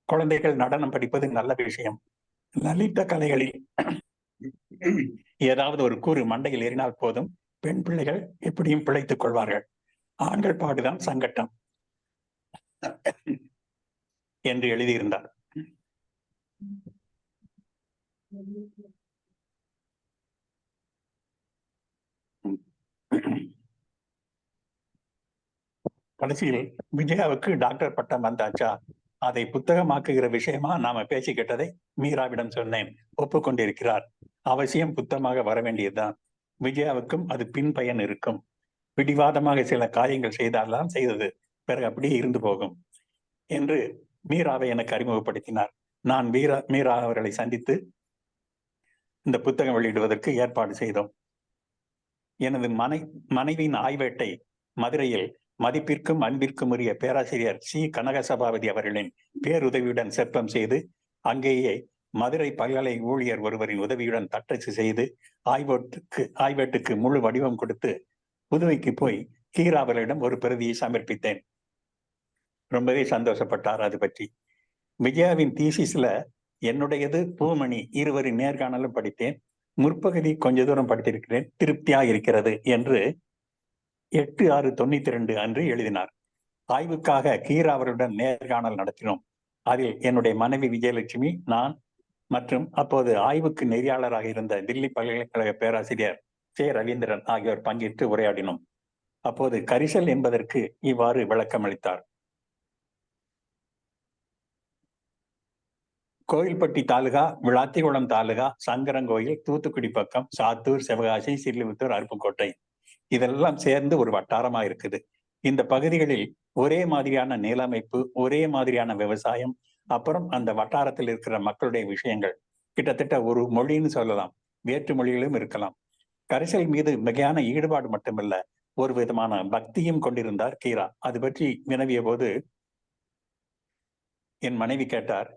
குழந்தைகள் நடனம் படிப்பது நல்ல விஷயம். லலித கலைகளில் ஏதாவது ஒரு கூறு மண்டையில் ஏறினால் போதும், பெண் பிள்ளைகள் எப்படியும் பிழைத்துக் கொள்வார்கள். ஆண்கள் பாடுதான் சங்கட்டம் என்று எழுதியிருந்தார். கடைசியில் விஜயாவுக்கு டாக்டர் பட்டம் வந்தாச்சா? அதை புத்தகமாக்குகிற விஷயமா நாம பேசிக்கிட்டதை மீராவிடம் சொன்னேன். ஒப்புக்கொண்டிருக்கிறார். அவசியம் புத்தகமாக வர வேண்டியதுதான். விஜயாவுக்கும் அது பின் பயன் இருக்கும். பிடிவாதமாக சில காரியங்கள் செய்தால்தான் செய்தது, பிறகு அப்படியே இருந்து போகும் என்று மீராவை எனக்கு அறிமுகப்படுத்தினார். நான் மீரா அவர்களை சந்தித்து இந்த புத்தகம் வெளியிடுவதற்கு ஏற்பாடு செய்தோம். எனது மனைவியின் ஆய்வேட்டை மதுரையில் மதிப்பிற்கும் அன்பிற்கும் உரிய பேராசிரியர் சி. கனகசபாபதி அவர்களின் பேருதவியுடன் சிற்பம் செய்து, அங்கேயே மதுரை பல்கலை ஊழியர் ஒருவரின் உதவியுடன் தட்டச்சு செய்து ஆய்வேட்டுக்கு முழு வடிவம் கொடுத்து புதுவைக்கு போய் கீரா அவர்களிடம் ஒரு பிரதியை சமர்ப்பித்தேன். ரொம்பவே சந்தோஷப்பட்டார். அது பற்றி விஜயாவின் தீசிஸ்ல என்னுடையது, பூமணி இருவரின் நேர்காணலும் படித்தேன். முற்பகுதி கொஞ்ச தூரம் படித்திருக்கிறேன். திருப்தியாக இருக்கிறது என்று 8/6/92 அன்று எழுதினார். ஆய்வுக்காக கீரா அவர்களுடன் நேர்காணல் நடத்தினோம். அதில் என்னுடைய மனைவி விஜயலட்சுமி, நான் மற்றும் அப்போது ஆய்வுக்கு நெறியாளராக இருந்த தில்லி பல்கலைக்கழக பேராசிரியர் சே. ரவீந்திரன் ஆகியோர் பங்கேற்று உரையாடினோம். அப்போது கரிசல் என்பதற்கு இவ்வாறு விளக்கம் அளித்தார். கோயில்பட்டி தாலுகா, விளாத்திகுளம் தாலுகா, சங்கரங்கோயில், தூத்துக்குடி பக்கம், சாத்தூர், சிவகாசி, சிறுவித்தூர், அருப்புக்கோட்டை இதெல்லாம் சேர்ந்து ஒரு வட்டாரமா இருக்குது. இந்த பகுதிகளில் ஒரே மாதிரியான நிலமைப்பு, ஒரே மாதிரியான விவசாயம், அப்புறம் அந்த வட்டாரத்தில் இருக்கிற மக்களுடைய விஷயங்கள் கிட்டத்தட்ட ஒரு மொழின்னு சொல்லலாம். வேற்று மொழிகளும் இருக்கலாம். கரிசல் மீது மிகையான ஈடுபாடு மட்டுமல்ல, ஒரு விதமான பக்தியும் கொண்டிருந்தார் கீரா. அது பற்றி வினவிய போது என் மனைவி கேட்டார்,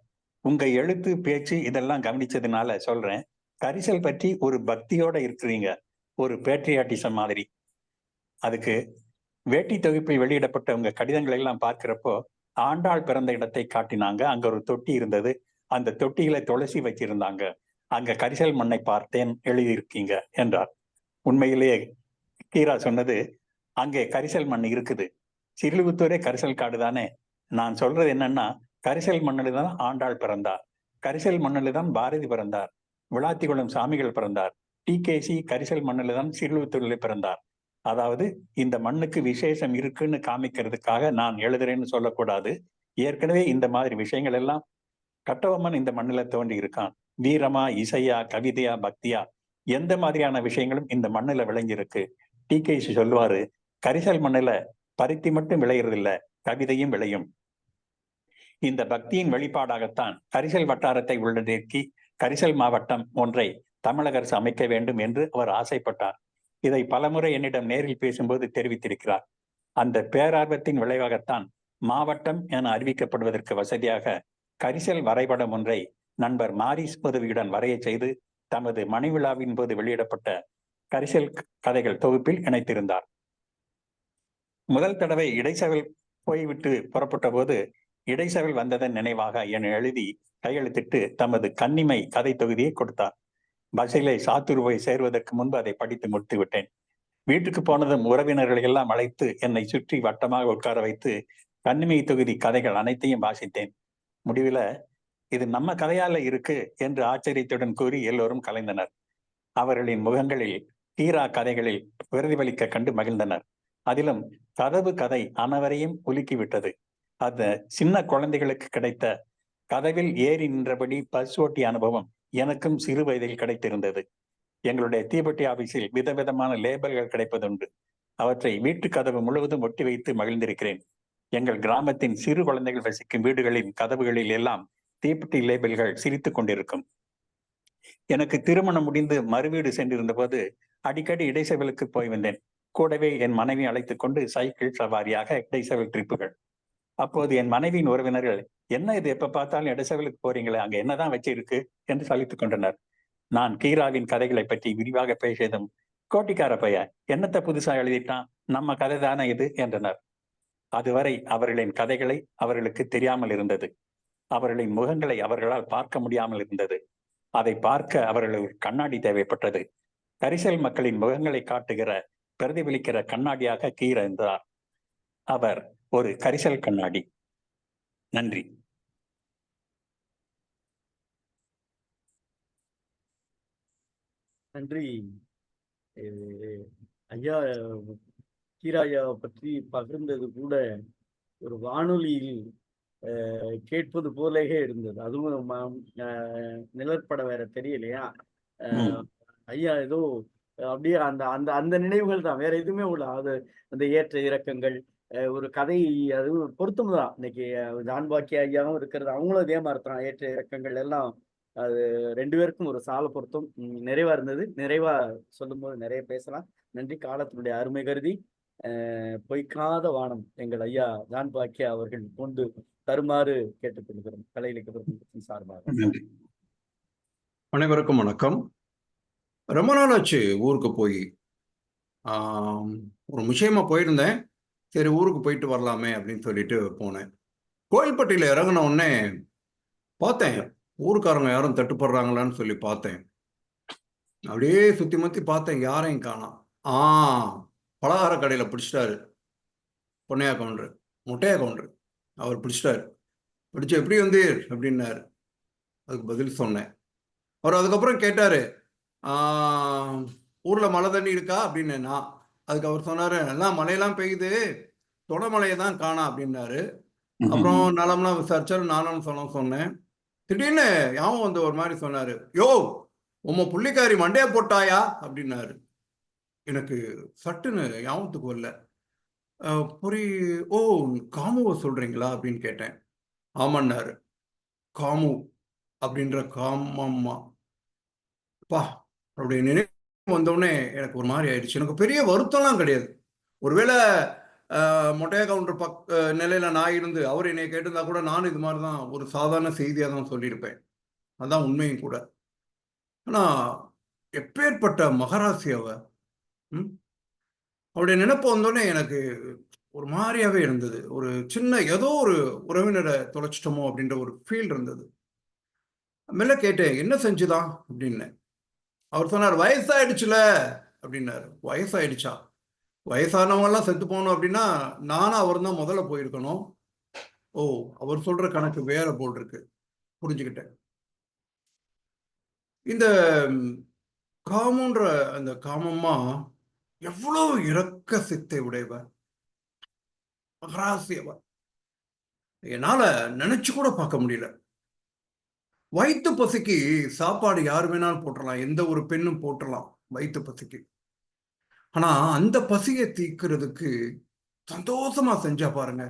உங்க எழுத்து, பேச்சு இதெல்லாம் கவனிச்சதுனால சொல்றேன், கரிசல் பற்றி ஒரு பக்தியோட இருக்கிறீங்க, ஒரு பேட்ரியாட்டிசம் மாதிரி. அதுக்கு வேட்டி தொகுப்பில் வெளியிடப்பட்ட உங்க கடிதங்களை எல்லாம் பார்க்கிறப்போ ஆண்டாள் பிறந்த இடத்தை காட்டினாங்க. அங்க ஒரு தொட்டி இருந்தது, அந்த தொட்டியில துளசி வச்சிருந்தாங்க, அங்க கரிசல் மண்ணை பார்த்தேன் எழுதியிருக்கீங்க என்றார். உண்மையிலேயே கீரா சொன்னது, அங்கே கரிசல் மண் இருக்குது. சிறுவித்தூரே கரிசல் காடு தானே. நான் சொல்றது என்னன்னா, கரிசல் மண்ணில் தான் ஆண்டாள் பிறந்தார், கரிசல் மண்ணில் தான் பாரதி பிறந்தார், விளாத்திகுளம் சாமிகள் பிறந்தார், டிகேசி கரிசல் மண்ணில் தான் சிறுவித்தூரில் பிறந்தார். அதாவது இந்த மண்ணுக்கு விசேஷம் இருக்குன்னு காமிக்கிறதுக்காக நான் எழுதுறேன்னு சொல்லக்கூடாது. ஏற்கனவே இந்த மாதிரி விஷயங்கள் எல்லாம் கட்டபொம்மன் இந்த மண்ணில தோன்றி இருக்கான். வீரமா, இசையா, கவிதையா, பக்தியா, எந்த மாதிரியான விஷயங்களும் இந்த மண்ணுல விளைஞ்சிருக்கு. டிகேசி சொல்லுவாரு, கரிசல் மண்ணுல பருத்தி மட்டும் விளையிறது இல்ல, கவிதையும் விளையும். இந்த பக்தியின் வெளிப்பாடாகத்தான் கரிசல் வட்டாரத்தை உள்ளடக்கி கரிசல் மாவட்டம் ஒன்றை தமிழக அரசு அமைக்க வேண்டும் என்று அவர் ஆசைப்பட்டார். இதை பலமுறை என்னிடம் நேரில் பேசும்போது தெரிவித்திருக்கிறார். அந்த பேரார்வத்தின் விளைவாகத்தான் மாவட்டம் என அறிவிக்கப்படுவதற்கு வசதியாக கரிசல் வரைபடம் ஒன்றை நண்பர் மாரிஸ் உதவியுடன் வரைய செய்து தமது மணிவிழாவின் போது வெளியிடப்பட்ட கரிசல் கதைகள் தொகுப்பில் இணைத்திருந்தார். முதல் தடவை இடைச்சவில் போய்விட்டு புறப்பட்ட போது இடைச்சவில் வந்ததன் நினைவாக என எழுதி கையெழுத்திட்டு தமது கன்னிமை கதை தொகுதியை கொடுத்தார். பஸ்ஸிலே சாத்தூர் போய் சேர்வதற்கு முன்பு அதை படித்து முடித்து விட்டேன். வீட்டுக்கு போனதும் உறவினர்களை எல்லாம் அழைத்து என்னை சுற்றி வட்டமாக உட்கார வைத்து கன்னிமை தொகுதி கதைகள் அனைத்தையும் வாசித்தேன். முடிவில் இது நம்ம கதையால இருக்கு என்று ஆச்சரியத்துடன் கூறி எல்லோரும் கலைந்தனர். அவர்களின் முகங்களில் கீரா கதைகளில் பிரதிபலிக்க கண்டு மகிழ்ந்தனர். அதிலும் கதவு கதை அனைவரையும் உலுக்கிவிட்டது. அந்த சின்ன குழந்தைகளுக்கு கிடைத்த கதவில் ஏறி நின்றபடி பஸ் ஓட்டிய அனுபவம் எனக்கும் சிறு வயதில் கிடைத்திருந்தது. எங்களுடைய தீப்பெட்டி ஆபீஸில் விதவிதமான லேபல்கள் கிடைப்பதுண்டு. அவற்றை வீட்டு கதவு முழுவதும் ஒட்டி வைத்து மகிழ்ந்திருக்கிறேன். எங்கள் கிராமத்தின் சிறு குழந்தைகள் வசிக்கும் வீடுகளின் கதவுகளில் எல்லாம் தீப்பெட்டி லேபிள்கள் சிரித்துக் கொண்டிருக்கும். எனக்கு திருமணம் முடிந்து மறுவீடு சென்றிருந்த போது அடிக்கடி இடைச்செவலுக்கு போய் வந்தேன். கூடவே என் மனைவி அழைத்துக் கொண்டு சைக்கிள் சவாரியாக இடைச்செவல் ட்ரிப்புகள். அப்போது என் மனைவியின் உறவினர்கள், என்ன இது எப்ப பார்த்தாலும் இடைச்செவலுக்கு போறீங்களே, அங்க என்னதான் வச்சிருக்கு என்று சலித்துக் கொண்டனர். நான் கீராவின் கதைகளை பற்றி விரிவாக பேசியதும், கோட்டிக்கார பைய என்னத்தை புதுசா எழுதிட்டான், நம்ம கதை தானே இது என்றனர். அதுவரை அவர்களின் கதைகளை அவர்களுக்கு தெரியாமல் இருந்தது. அவர்களின் முகங்களை அவர்களால் பார்க்க முடியாமல் இருந்தது. அதை பார்க்க அவர்களுக்கு கண்ணாடி தேவைப்பட்டது. கரிசல் மக்களின் முகங்களை காட்டுகிற பிரதிபலிக்கிற கண்ணாடியாக கீரா இருந்தார். அவர் ஒரு கரிசல் கண்ணாடி. நன்றி. நன்றி ஐயா. கீராயாவை பற்றி பகிர்ந்தது கூட ஒரு வானொலியில் கேட்பது போலவே இருந்தது. அதுவும் நிழற்பட வேற தெரியலையா. ஐயா ஏதோ அப்படியே அந்த அந்த அந்த நினைவுகள் தான், வேற எதுவுமே உள்ள. அது அந்த ஏற்ற இறக்கங்கள், ஒரு கதை, அது பொருத்தம் தான். இன்னைக்கு ஜான்பாக்கிய ஐயாவும் இருக்கிறது, அவங்களும் அதே மாதிரி தான். ஏற்ற இறக்கங்கள் எல்லாம் அது ரெண்டு பேருக்கும் ஒரு சால பொருத்தம். நிறைவா இருந்தது. நிறைவா சொல்லும் போது நிறைய பேசலாம். நன்றி. காலத்தினுடைய அருமை கருதி பொய்க்காத வானம் எங்கள் ஐயா ஜான்பாக்கியா அவர்கள் கொண்டு தருமாறு கேட்டுக்கொள்கிறோம் கலை இலக்கிய சார்பாக. அனைவருக்கும் வணக்கம். ரொம்ப நாள் ஆச்சு ஊருக்கு போய். ஒரு விஷயமா போயிருந்தேன். சரி ஊருக்கு போயிட்டு வரலாமே அப்படின்னு சொல்லிட்டு போனேன். கோயில்பட்டியில் இறங்கின உடனே பார்த்தேன், ஊருக்காரங்க யாரும் தட்டுப்படுறாங்களான்னு சொல்லி பார்த்தேன். அப்படியே சுற்றி முற்றி பார்த்தேன், யாரையும் காணோம். பலகார கடையில் பிடிச்சிட்டாரு பொன்னையா கவுண்டர், முட்டையா கவுண்டர். அவர் பிடிச்சிட்டாரு. பிடிச்சி எப்படி வந்தீர் அப்படின்னாரு. அதுக்கு பதில் சொன்னேன். அவர் அதுக்கப்புறம் கேட்டார், ஊரில் மழை தண்ணி இருக்கா அப்படின்னு. அதுக்கு அவர் சொன்னார், எல்லாம் மழையெல்லாம் பெய்யுது, தொடமலையை தான் காணா அப்படின்னாரு. அப்புறம் நலம்லாம் விசாரிச்சாரு. நானும் சொன்னேன். திடீர்னு யாவும் வந்து ஒரு மாதிரி சொன்னார், யோ உம்ம புள்ளிக்காரி மண்டையா போட்டாயா அப்படின்னாரு. எனக்கு சட்டுன்னு யாவத்துக்கு வரல. ஓ காமுவை சொல்றீங்களா அப்படின்னு கேட்டேன். ஆமான்னாரு. காமு அப்படின்ற காமம்மா பா. அவருடைய நினைவு வந்தோடனே எனக்கு ஒரு மாதிரி ஆயிடுச்சு. எனக்கு பெரிய வருத்தம்லாம் கிடையாது. ஒருவேளை மொட்டையா கவுண்டர் நிலையில நான் இருந்து அவர் என்னை கேட்டிருந்தா கூட நான் இது மாதிரி தான் ஒரு சாதாரண செய்தியாக தான் சொல்லியிருப்பேன். அதுதான் உண்மையும் கூட. ஆனா எப்பேற்பட்ட மகராசி அவ. அவருடைய நினைப்பு வந்தோடனே எனக்கு ஒரு மாதிரியாவே இருந்தது. ஒரு சின்ன ஏதோ ஒரு உறவினரை தொலைச்சிட்டோமோ அப்படின்ற ஒரு ஃபீல் இருந்தது. மெல்ல கேட்டேன், என்ன செஞ்சுதான் அப்படின்னு. அவர் சொன்னார், வயசாயிடுச்சுல அப்படின்னாரு. வயசாயிடுச்சா? வயசானவங்க எல்லாம் செத்து போகணும் அப்படின்னா நானும் அவர் தான் முதல்ல போயிருக்கணும். ஓ, அவர் சொல்ற கணக்கு வேற போல் இருக்கு. புரிஞ்சுக்கிட்டேன். இந்த காமன்ற அந்த காமம்மா எவ்வளவு இரக்க சித்தை உடையவ, மகராசியவ. என்னால நினைச்சு கூட பார்க்க முடியல. வயிற்று பசிக்கு சாப்பாடு யார் வேணாலும் போட்டுடலாம், எந்த ஒரு பெண்ணும் போட்டுடலாம் வயிற்று பசிக்கு. ஆனா அந்த பசியை தீர்க்கிறதுக்கு சந்தோஷமா செஞ்சா பாருங்க,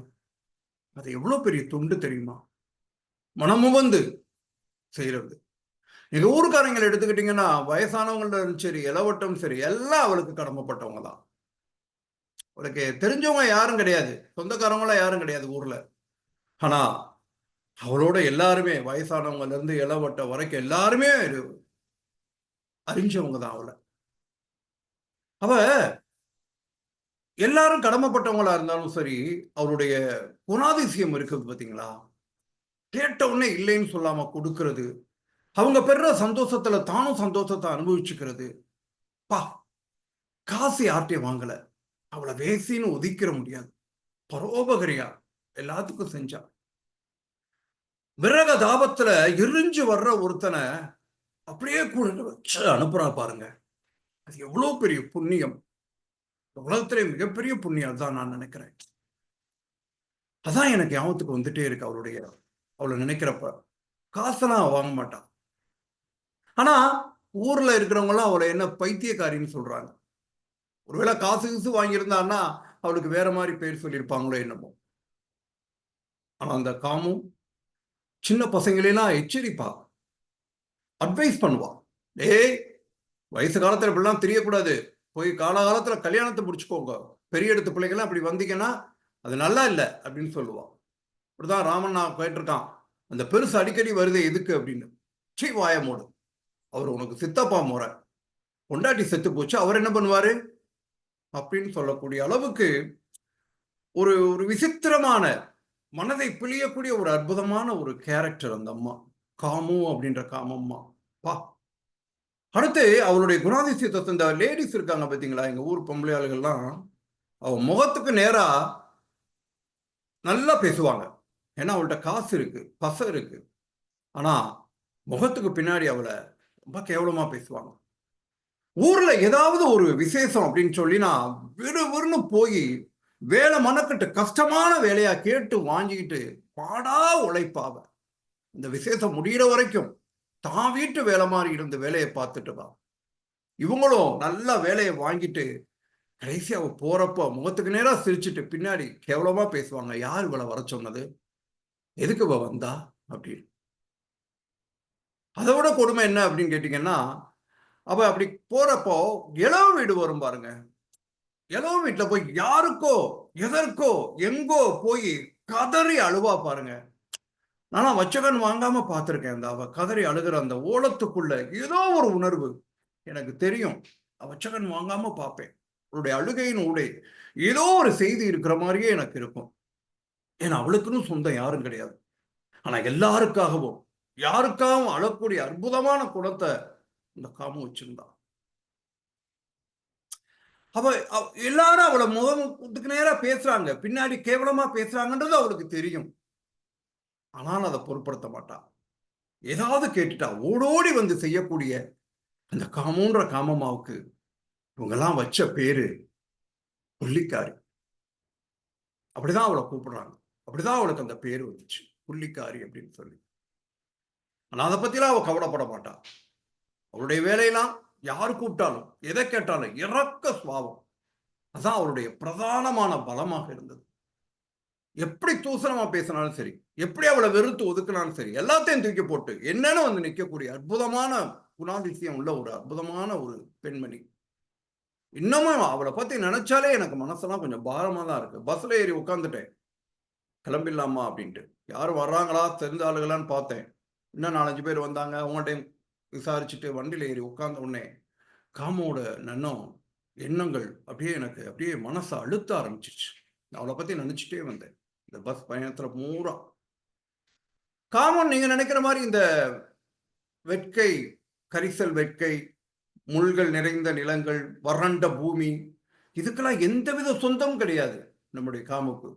அது எவ்வளவு பெரிய தொண்டு தெரியுமா? மனமுவந்து செய்யறது. நீங்க ஊருக்காரங்களை எடுத்துக்கிட்டீங்கன்னா, வயசானவங்களும் சரி, இளவட்டம் சரி, எல்லாம் அவளுக்கு கடமைப்பட்டவங்க தான். அவளுக்கு தெரிஞ்சவங்க யாரும் கிடையாது, சொந்தக்காரவங்களாம் யாரும் கிடையாது ஊர்ல. ஆனா அவளோட எல்லாருமே, வயசானவங்கல இருந்து இளவட்ட வரைக்கும் எல்லாருமே அறிஞ்சவங்க தான் அவளை. அவ எல்லாரும் கடமைப்பட்டவங்களா இருந்தாலும் சரி, அவருடைய குணாதிசயம் இருக்குது பாத்தீங்களா? கேட்ட உடனே இல்லைன்னு சொல்லாம கொடுக்கிறது, அவங்க பெற சந்தோஷத்துல தானும் சந்தோஷத்தை அனுபவிச்சுக்கிறது. பா, காசு யார்ட்டையும் வாங்கல, அவளை வேசின்னு ஒதுக்கிற முடியாது. பரோபகரியா எல்லாத்துக்கும் செஞ்சா. விரக தாபத்துல எரிஞ்சு வர்ற ஒருத்தனை அப்படியே கூட வச்சு அனுப்புறா பாருங்க. அது எவ்வளவு பெரிய புண்ணியம். உலகத்திலே மிகப்பெரிய புண்ணியம் தான் நான் நினைக்கிறேன். அதான் எனக்கு ஞாபகத்துக்கு வந்துட்டே இருக்கு அவளை நினைக்கிறப்ப. காசெல்லாம் வாங்க மாட்டான். ஆனா ஊர்ல இருக்கிறவங்க எல்லாம் அவளை என்ன பைத்தியக்காரின்னு சொல்றாங்க. ஒருவேளை காசு வாங்கியிருந்தான்னா அவளுக்கு வேற மாதிரி பேர் சொல்லியிருப்பாங்களோ என்னமோ. ஆனா அந்த காமும் சின்ன பசங்களெல்லாம் எச்சரிப்பா, அட்வைஸ் பண்ணுவா. டேய், வயசு காலத்துல இப்படிலாம் தெரியக்கூடாது, போய் காலகாலத்துல கல்யாணத்தை முடிச்சுக்கோங்க, பெரிய இடத்து பிள்ளைங்களாம் அப்படி வந்தீங்கன்னா அது நல்லா இல்லை அப்படின்னு சொல்லுவான். இப்படிதான் ராமன் நான் கேட்டிருக்கான், அந்த பெருசு அடிக்கடி வருது எதுக்கு அப்படின்னு. சீ, வாய மூடு, அவர் உனக்கு சித்தப்பா முறை, பொண்டாட்டி செத்து போச்சு, அவர் என்ன பண்ணுவாரு அப்படின்னு சொல்லக்கூடிய அளவுக்கு ஒரு ஒரு விசித்திரமான, மனதை பிழியக்கூடிய ஒரு அற்புதமான ஒரு கேரக்டர் அந்த அம்மா, காமு அப்படின்ற காமம்மா. பா, அடுத்து அவருடைய குணாதிசயத்தை இந்த லேடிஸ் இருக்காங்க பார்த்தீங்களா, எங்க ஊர் பொம்பளை ஆளுகள்லாம், அவ முகத்துக்கு நேரா நல்லா பேசுவாங்க. ஏன்னா அவள்கிட்ட காசு இருக்கு, பசை இருக்கு. ஆனா முகத்துக்கு பின்னாடி அவளை ரொம்ப கேவலமா பேசுவாங்க. ஊர்ல ஏதாவது ஒரு விசேஷம் அப்படின்னு சொல்லி நான் விறுவிறுன்னு போய் வேலை மனக்கட்டு கஷ்டமான வேலையா கேட்டு வாங்கிக்கிட்டு பாடா உழைப்பாவ. இந்த விசேஷம் முடிகிற வரைக்கும் தான் வீட்டு வேலை மாதிரி இருந்த வேலையை பார்த்துட்டு வா. இவங்களும் நல்ல வேலையை வாங்கிட்டு கடைசி அவ போறப்ப முகத்துக்கு நேரா சிரிச்சுட்டு பின்னாடி கேவலமா பேசுவாங்க. யார் இவளை வர சொன்னது, எதுக்கு இவ வந்தா அப்படின்னு. அதை விட கொடுமை என்ன அப்படின்னு கேட்டீங்கன்னா, அவ அப்படி போறப்போ இளவு வீடு வரும் பாருங்க. இளவு வீட்டுல போய் யாருக்கோ எதற்கோ எங்கோ போய் கதறி அழுவா பாருங்க. நானா வச்சகன் வாங்காம பார்த்திருக்கேன். அந்த அவ கதறி அழுகிற அந்த ஓலத்துக்குள்ள ஏதோ ஒரு உணர்வு எனக்கு தெரியும். வச்சகன் வாங்காம பார்ப்பேன். அவளுடைய அழுகையின் ஊடே ஏதோ ஒரு செய்தி இருக்கிற மாதிரியே எனக்கு இருக்கும். ஏன்னா அவளுக்குன்னு சொந்தம் யாரும் கிடையாது. ஆனா எல்லாருக்காகவும் யாருக்காகவும் அழக்கூடிய அற்புதமான குணத்தை இந்த காமம் வச்சிருந்தா. எல்லாரும் அவளை முகத்துக்கு நேரா பேசுறாங்க, பின்னாடி கேவலமா பேசுறாங்கன்றது அவளுக்கு தெரியும். ஆனால் அதை பொருட்படுத்த மாட்டா. ஏதாவது கேட்டுட்டா ஓடோடி வந்து செய்யக்கூடிய அந்த காமன்ற காமம்மாவுக்கு இவங்கெல்லாம் வச்ச பேரு புள்ளிக்காரி. அப்படிதான் அவளை கூப்பிடுறாங்க. அப்படிதான் அவளுக்கு அந்த பேரு வந்துச்சு, புள்ளிக்காரி அப்படின்னு சொல்லி. ஆனா அதை பத்திலாம் அவ கவலைப்பட மாட்டா. அவளுடைய வேலையெல்லாம் யாரு கூப்பிட்டாலும் எதை கேட்டாலும் இறக்க சுபாவம். அதான் அவளுடைய பிரதானமான பலமாக இருந்தது. எப்படி தூசணமா பேசினாலும் சரி, எப்படி அவளை வெறுத்து ஒதுக்கினாலும் சரி, எல்லாத்தையும் தூக்கி போட்டு என்னன்னு வந்து நிற்கக்கூடிய அற்புதமான குணாதிசயம் உள்ள ஒரு அற்புதமான ஒரு பெண்மணி. இன்னமும் அவளை பத்தி நினைச்சாலே எனக்கு மனசெல்லாம் கொஞ்சம் பாரமா தான் இருக்கு. பஸ்ல ஏறி உட்காந்துட்டேன், கிளம்பிடலாமா அப்படின்ட்டு. யாரும் வர்றாங்களா தெரிந்த ஆளுகளான்னு பார்த்தேன். இன்னும் 4-5 பேர் வந்தாங்க. அவங்கள்ட்ட விசாரிச்சுட்டு வண்டியில ஏறி உட்கார்ந்த உடனே காமோட எண்ணங்கள் அப்படியே எனக்கு அப்படியே மனசை அழுத்த ஆரம்பிச்சிச்சு. அவளை பத்தி நினைச்சிட்டே வந்தேன் இந்த பஸ் பயணத்துல பூரா. காமன் நீங்க நினைக்கிற மாதிரி இந்த வெட்கை, கரிசல் வெட்கை, முள்கள் நிறைந்த நிலங்கள், வறண்ட பூமி, இதுக்கெல்லாம் எந்தவித சொந்தம் கிடையாது நம்முடைய காமுக்கு.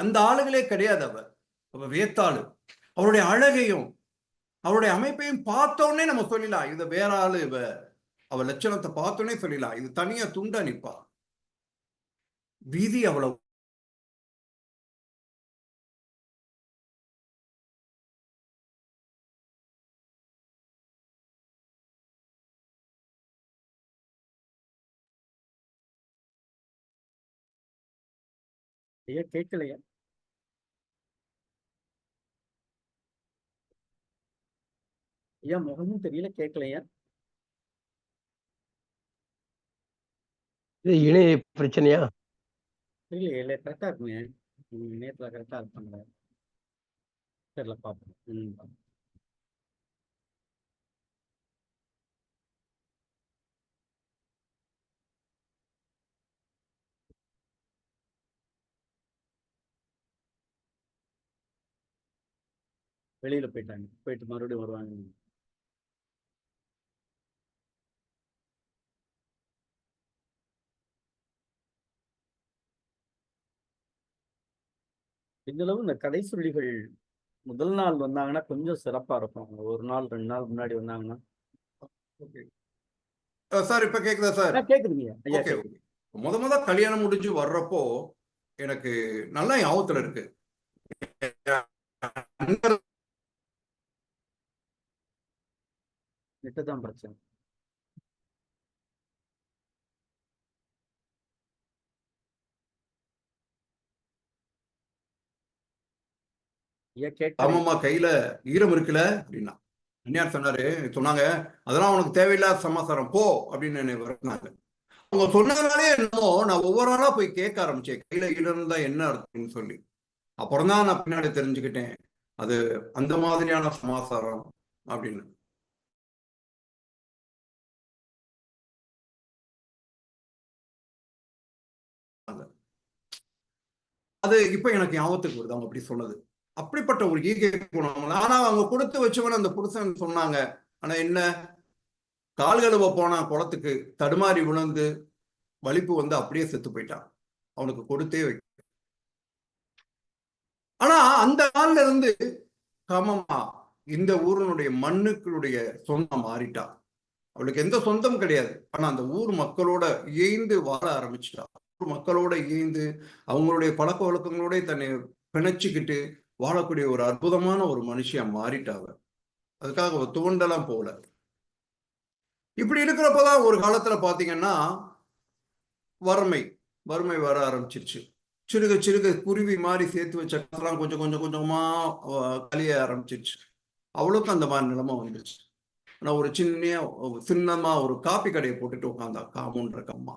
அந்த ஆளுகளே கிடையாது. அவ வேத்தாளு. அவருடைய அழகையும் அவருடைய அமைப்பையும் பார்த்தோன்னே நம்ம சொல்லலாம் இது வேற ஆளு. அவ லட்சணத்தை பார்த்தோன்னே சொல்லலாம் இது தனியா துண்டா நிப்பா. வீதி அவ்வளவு ஐயா கேட்கலையா? ஐயா முகமும் தெரியல, கேட்கலையா? இது இணைய பிரச்சனையா? இல்லையே, இல்லை கரெக்டா இருக்குங்க. நேரத்துல கரெக்டா இருப்பாங்க. தெரியல, பார்ப்போம். வெளியில போயிட்டாங்க, போயிட்டு மறுபடியும் வருவாங்க. இந்த அளவு இந்த கதை சொல்லிகள் முதல் நாள் வந்தாங்கன்னா கொஞ்சம் சிறப்பா இருக்கும். ஒரு நாள் 2 நாள் முன்னாடி வந்தாங்கன்னா. சார் இப்ப கேக்குதா சார்? கேக்குதுங்க ஐயா. ஓகே. முத கல்யாணம் முடிஞ்சு வர்றப்போ எனக்கு நல்லா ஞாபகத்துல இருக்கு. நெட்டுதான் பிரச்சனை. ஆமாம்மா கையில ஈரம் இருக்குல்ல அப்படின்னா அந்நியார் சொன்னாங்க அதெல்லாம் உனக்கு தேவையில்லாத சமாசாரம் போ அப்படின்னு வரனாங்க. அவங்க சொன்னதுனாலே என்னமோ நான் ஒவ்வொரு நாளா போய் கேட்க ஆரம்பிச்சேன் கையில ஈரம் இருந்தா என்ன அர்த்தம்னு சொல்லி. அப்புறம் தான் நான் பின்னாடி தெரிஞ்சுக்கிட்டேன் அது அந்த மாதிரியான சமாசாரம் அப்படின்னு. அது இப்ப எனக்கு ஞாபகத்துக்கு வருது அவங்க அப்படி சொன்னது. அப்படிப்பட்ட ஒரு ஈகை குணம். ஆனா அவங்க கொடுத்து வச்சவன அந்த புருஷன் சொன்னாங்க. ஆனா என்ன கால்கழுவ போனா குளத்துக்கு தடுமாறி விழுந்து வலிப்பு வந்து அப்படியே செத்து போயிட்டான். அவனுக்கு கொடுத்தே வைக்க. ஆனா அந்த நாள்ல இருந்து காமம்மா இந்த ஊரினுடைய மண்ணுக்களுடைய சொந்தம் மாறிட்டா. அவளுக்கு எந்த சொந்தம் கிடையாது. ஆனா அந்த ஊர் மக்களோட இயைந்து வாழ ஆரம்பிச்சுட்டா. ஊர் மக்களோட இயைந்து அவங்களுடைய பழக்க வழக்கங்களோட தன்னை பிணைச்சுக்கிட்டு வாழக்கூடிய ஒரு அற்புதமான ஒரு மனுஷியா மாறிட்டாவ. அதுக்காக அவ துவண்டெல்லாம் போல. இப்படி இருக்கிறப்பதான் ஒரு காலத்துல பாத்தீங்கன்னா வறுமை வர ஆரம்பிச்சிருச்சு. சிறுக சிறுக குருவி மாதிரி சேர்த்து வச்ச காசெல்லாம் கொஞ்சம் கொஞ்சமா கழிய ஆரம்பிச்சிருச்சு. அவளுக்கும் அந்த மாதிரி நிலைமை வந்துருச்சு. ஆனா ஒரு சின்னமா ஒரு காப்பி கடையை போட்டுட்டு உட்காந்தா காமுன்ற கம்மா.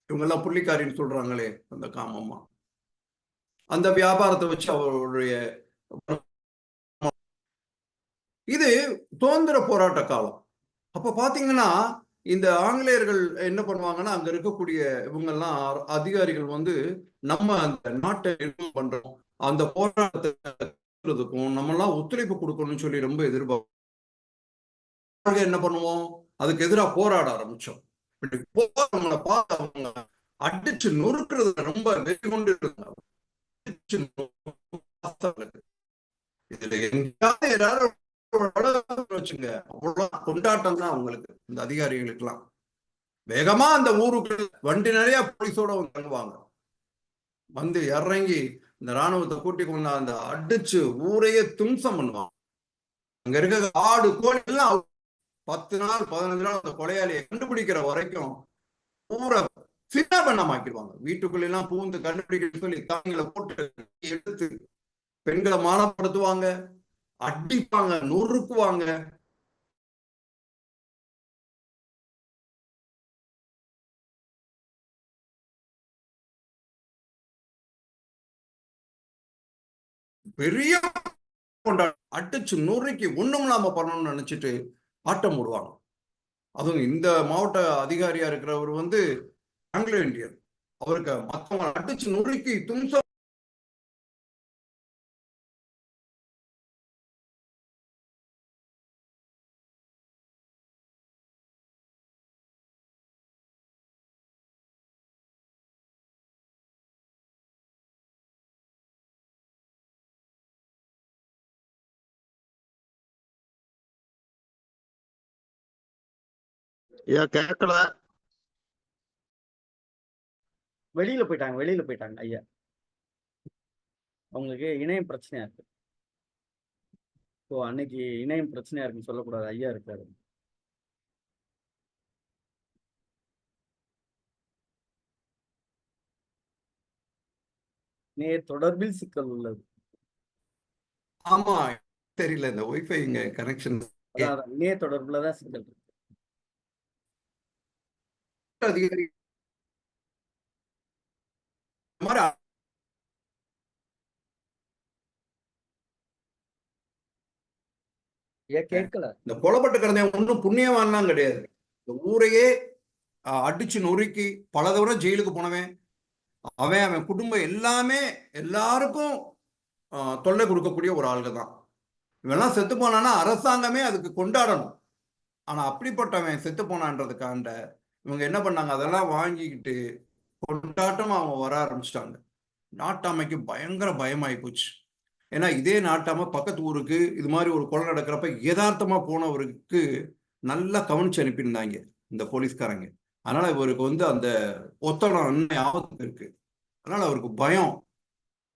இவங்க எல்லாம் புள்ளிக்காரின்னு சொல்றாங்களே அந்த காமம்மா. அந்த வியாபாரத்தை வச்சு அவருடைய இது சுதந்திர போராட்ட காலம். அப்ப பாத்தீங்கன்னா இந்த ஆங்கிலேயர்கள் என்ன பண்ணுவாங்கன்னா அங்க இருக்கக்கூடிய இவங்க எல்லாம் அதிகாரிகள் வந்து நம்ம அந்த நாட்டை பண்றோம் அந்த போராட்டத்துக்கும் நம்ம எல்லாம் ஒத்துழைப்பு கொடுக்கணும்னு சொல்லி ரொம்ப எதிர்பார்க்க என்ன பண்ணுவோம் அதுக்கு எதிராக போராட ஆரம்பிச்சோம். நம்மளை பார்த்து அவங்க அடிச்சு நொறுக்கிறது ரொம்ப வெறி கொண்டு இருந்தாங்க. இதுல எங்கேயாவது ஏதாவது வச்சுங்க அவ்வளவு கொண்டாட்டம் தான் அவங்களுக்கு இந்த அதிகாரிகளுக்கு எல்லாம். வேகமா அந்த ஊருக்கு வண்டி நிறைய போலீஸோட தங்குவாங்க. வந்து இறங்கி இந்த ராணுவத்தை கூட்டி கொண்டு அந்த அடிச்சு ஊரையே தும்சம் பண்ணுவாங்க. அங்க இருக்க ஆடு கோழி எல்லாம் 10 நாள் 15 நாள் அந்த கொலையாளியை கண்டுபிடிக்கிற வரைக்கும் ஊரை சின்ன பண்ணமாக்கிடுவாங்க. வீட்டுக்குள்ள எல்லாம் பூந்து கண்டுபிடிக்க சொல்லி தாங்களை போட்டு எடுத்து பெண்களை மானப்படுத்துவாங்க, அடிப்பாங்க, நொறுக்குவாங்க. பெரிய கொண்டாட்டம். அடிச்சு நொறுக்கி ஒண்ணும் இல்லாம பண்ணணும்னு நினைச்சிட்டு ஆட்டம் போடுவாங்க. அதுவும் இந்த மாவட்ட அதிகாரியா இருக்கிறவர் வந்து ஆங்கிலோ இந்தியன். அவருக்கு மத்தவங்க அடிச்சு நொறுக்கி தும்சம் கேட்கல. வெளியில போயிட்டாங்க ஐயா. அவங்களுக்கு இணையம் பிரச்சனையா இருக்கு. அன்னைக்கு இணையம் பிரச்சனையா இருக்குன்னு சொல்லக்கூடாது, ஐயா இருக்காரு. தொடர்பில் சிக்கல் உள்ளது. ஆமா தெரியல, இந்த ஒய்ஃபை இங்க கனெக்ஷன் இணைய தொடர்புலதான் சிக்கல் இருக்கு. அதிகாரி கேட்கல. இந்த கொலைப்பட்டு கிடந்தவன் ஒன்றும் புண்ணியவான்லாம் கிடையாது. இந்த ஊரையே அடிச்சு நொறுக்கி பல தடவை ஜெயிலுக்கு போனவன் அவன் குடும்பம் எல்லாமே எல்லாருக்கும் தொல்லை கொடுக்கக்கூடிய ஒரு ஆளுங்க தான். இவெல்லாம் செத்து போனான்னா அரசாங்கமே அதுக்கு கொண்டாடணும். ஆனா அப்படிப்பட்டவன் செத்து போனான்றதுக்காண்ட இவங்க என்ன பண்ணாங்க, அதெல்லாம் வாங்கிக்கிட்டு கொண்டாட்டம் அவங்க வர ஆரம்பிச்சிட்டாங்க. நாட்டாமைக்கு பயங்கர பயமாயி போச்சு. ஏன்னா இதே நாட்டாம பக்கத்து ஊருக்கு இது மாதிரி ஒரு கொலை நடக்கிறப்ப யதார்த்தமா போனவருக்கு நல்லா கவனிச்சு அனுப்பியிருந்தாங்க இந்த போலீஸ்காரங்க. அதனால இவருக்கு வந்து அந்த ஒத்தடம் ஆபத்து இருக்கு. அதனால அவருக்கு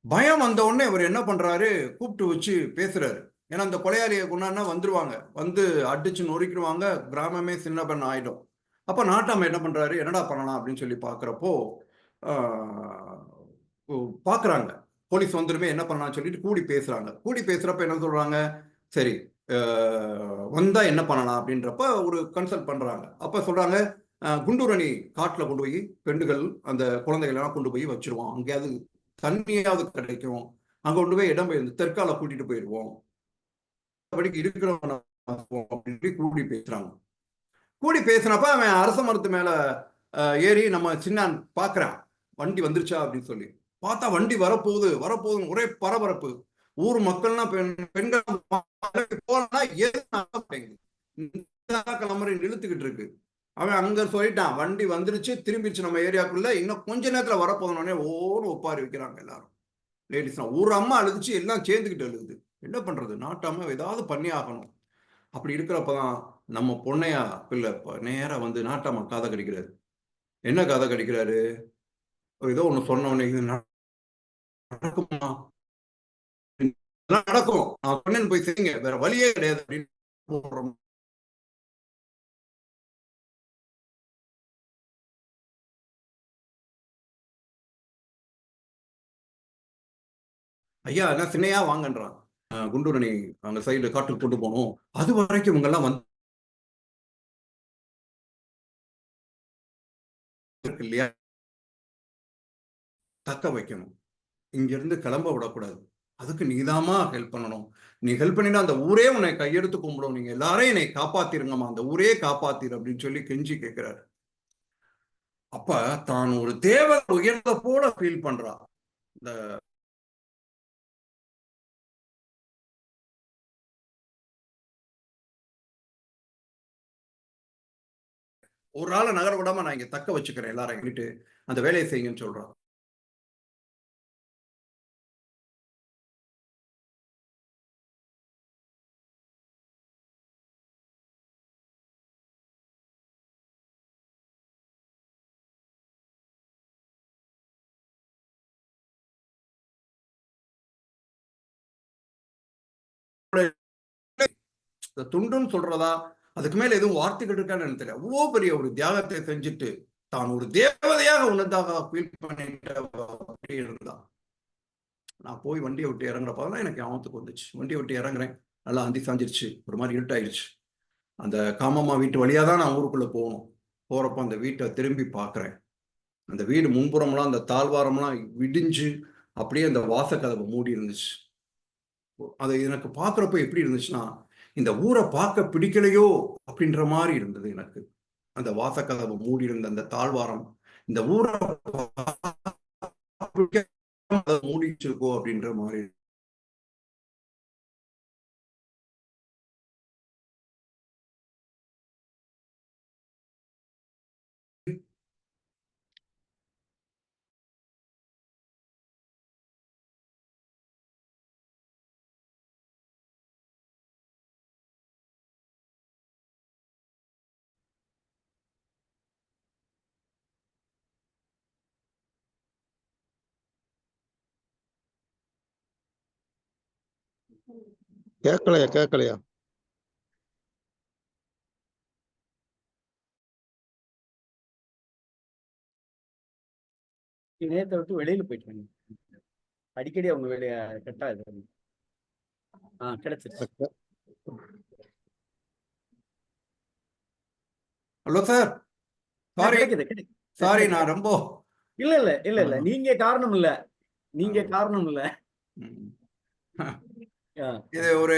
பயம் வந்த உடனே இவர் என்ன பண்றாரு, கூப்பிட்டு வச்சு பேசுறாரு. ஏன்னா அந்த கொலையாளியை கொண்டாடினா வந்துருவாங்க, வந்து அடிச்சு நொறுக்கிடுவாங்க, கிராமமே சின்ன பண்ண ஆயிடும். அப்ப நாட்டாம என்ன பண்றாரு, என்னடா பண்ணலாம் அப்படின்னு சொல்லி பாக்குறப்போ பாக்குறாங்க போலீஸ் வந்துருமே, என்ன பண்ணலாம்னு சொல்லிட்டு கூடி பேசுறாங்க. கூடி பேசுறப்ப என்ன சொல்றாங்க, சரி வந்தா என்ன பண்ணலாம் அப்படின்றப்ப ஒரு கன்சல்ட் பண்றாங்க. அப்ப சொல்றாங்க, குண்டூரணி காட்டுல கொண்டு போய் பெண்கள் அந்த குழந்தைகள் எல்லாம் கொண்டு போய் வச்சிருவோம், அங்கேயாவது தண்ணியாவது கிடைக்கும், அங்க கொண்டு போய் இடம் பெயர்ந்து தெற்கால கூட்டிட்டு போயிடுவோம், இருக்கிறவங்க அப்படின்னு கூடி பேசுறாங்க. கூடி பேசினப்ப அவன் அரச மரத்து மேல ஏறி நம்ம சின்னான் பாக்குறான், வண்டி வந்துருச்சா அப்படின்னு சொல்லி பார்த்தா வண்டி வரப்போகுதுன்னு ஒரே பரபரப்பு. ஊர் மக்கள்னா பெண்கள் கிளம்புற இழுத்துக்கிட்டு இருக்கு. அவன் அங்க சொல்லிட்டான், வண்டி வந்துருச்சு, திரும்பிடுச்சு நம்ம ஏரியாக்குள்ள, இன்னும் கொஞ்ச நேரத்துல வரப்போதுனே ஓன்னு ஒப்பாரி வைக்கிறாங்க எல்லாரும். லேடிஸ் ஒரு அம்மா அழுதுச்சு, எல்லாம் சேர்ந்துக்கிட்டு அழுகுது. என்ன பண்றது, நாட்டாம ஏதாவது பண்ணி ஆகணும். அப்படி இருக்கிறப்பதான் நம்ம பொண்ணையா பிள்ளை நேரா வந்து நாட்டாம கதை கடிக்கிறாரு. என்ன கதை கடிக்கிறாரு, ஏதோ ஒண்ணு சொன்ன உடனே இது நடக்குமா, நடக்கும், நான் சொன்னேன்னு போய் செய்யுங்க, வேற வழியே கிடையாது அப்படின்னு. ஐயா என்ன சின்னையா வாங்கன்றான், குண்டூரணி அங்க சைடு காட்டுக்கு கொண்டு போகணும், அது வரைக்கும் இவங்க எல்லாம் வந்து இல்லையா தக்க வைக்கணும், இங்க இருந்து கிளம்ப விடக்கூடாது, அதுக்கு நீதாமா ஹெல்ப் பண்ணணும், நீ ஹெல்ப் பண்ணினா அந்த ஊரே உன்னை கையெடுத்து கும்பிடும், நீங்க எல்லாரும் என்னை காப்பாத்திருங்கம்மா, அந்த ஊரே காப்பாத்திரு அப்படின்னு சொல்லி கெஞ்சி கேட்கிறாரு. அப்ப தான் ஒரு தேவன் உயர்ந்த போல ஃபீல் பண்றா. இந்த ஒரு ஆளை நகர விடாம நான் இங்க தக்க வச்சுக்கிறேன் எல்லாரும் அந்த வேலையை செய்யுங்கன்னு சொல்றான். துண்டுன்னு சொல்றதா, அதுக்கு மேல எதுவும் வார்த்தைகள் இருக்கான்னு எனக்கு தெரியல. அவ்வளோ பெரிய ஒரு தியாகத்தை செஞ்சுட்டு தான் ஒரு தேவதையாக உன்னதாக ஃபீல் பண்ணிட்டு இருந்தா. நான் போய் வண்டியை விட்டு இறங்குறப்பதான் எனக்கு ஞாபகத்துக்கு வந்துச்சு. வண்டியை விட்டு இறங்குறேன், நல்லா அந்தி சாஞ்சிருச்சு, ஒரு மாதிரி இருட்டாயிடுச்சு. அந்த காமம்மா வீட்டு வழியா தான் நான் ஊருக்குள்ள போகணும். போறப்ப அந்த வீட்டை திரும்பி பார்க்குறேன். அந்த வீடு முன்புறம்லாம் அந்த தாழ்வாரம்லாம் விடிஞ்சு அப்படியே அந்த வாசக்கதவை மூடி இருந்துச்சு. அது எனக்கு பார்க்குறப்ப எப்படி இருந்துச்சுன்னா, இந்த ஊரை பார்க்க பிடிக்கலையோ அப்படின்ற மாதிரி இருந்தது எனக்கு. அந்த வாசக்கதவை மூடி இருந்த அந்த தாழ்வாரம், இந்த ஊரை மூடி வச்சிருக்கோ அப்படின்ற மாதிரி. கேட்கலையா? நேரத்தை விட்டு வெளியில போயிட்டு அடிக்கடி அவங்க வெளிய கட்டா இது கிடைச்சிருச்சு. ஹலோ சார், சாரி கிடைக்குது. சாரி, நான் ரொம்ப இல்ல நீங்க காரணம் இல்ல, இது ஒரு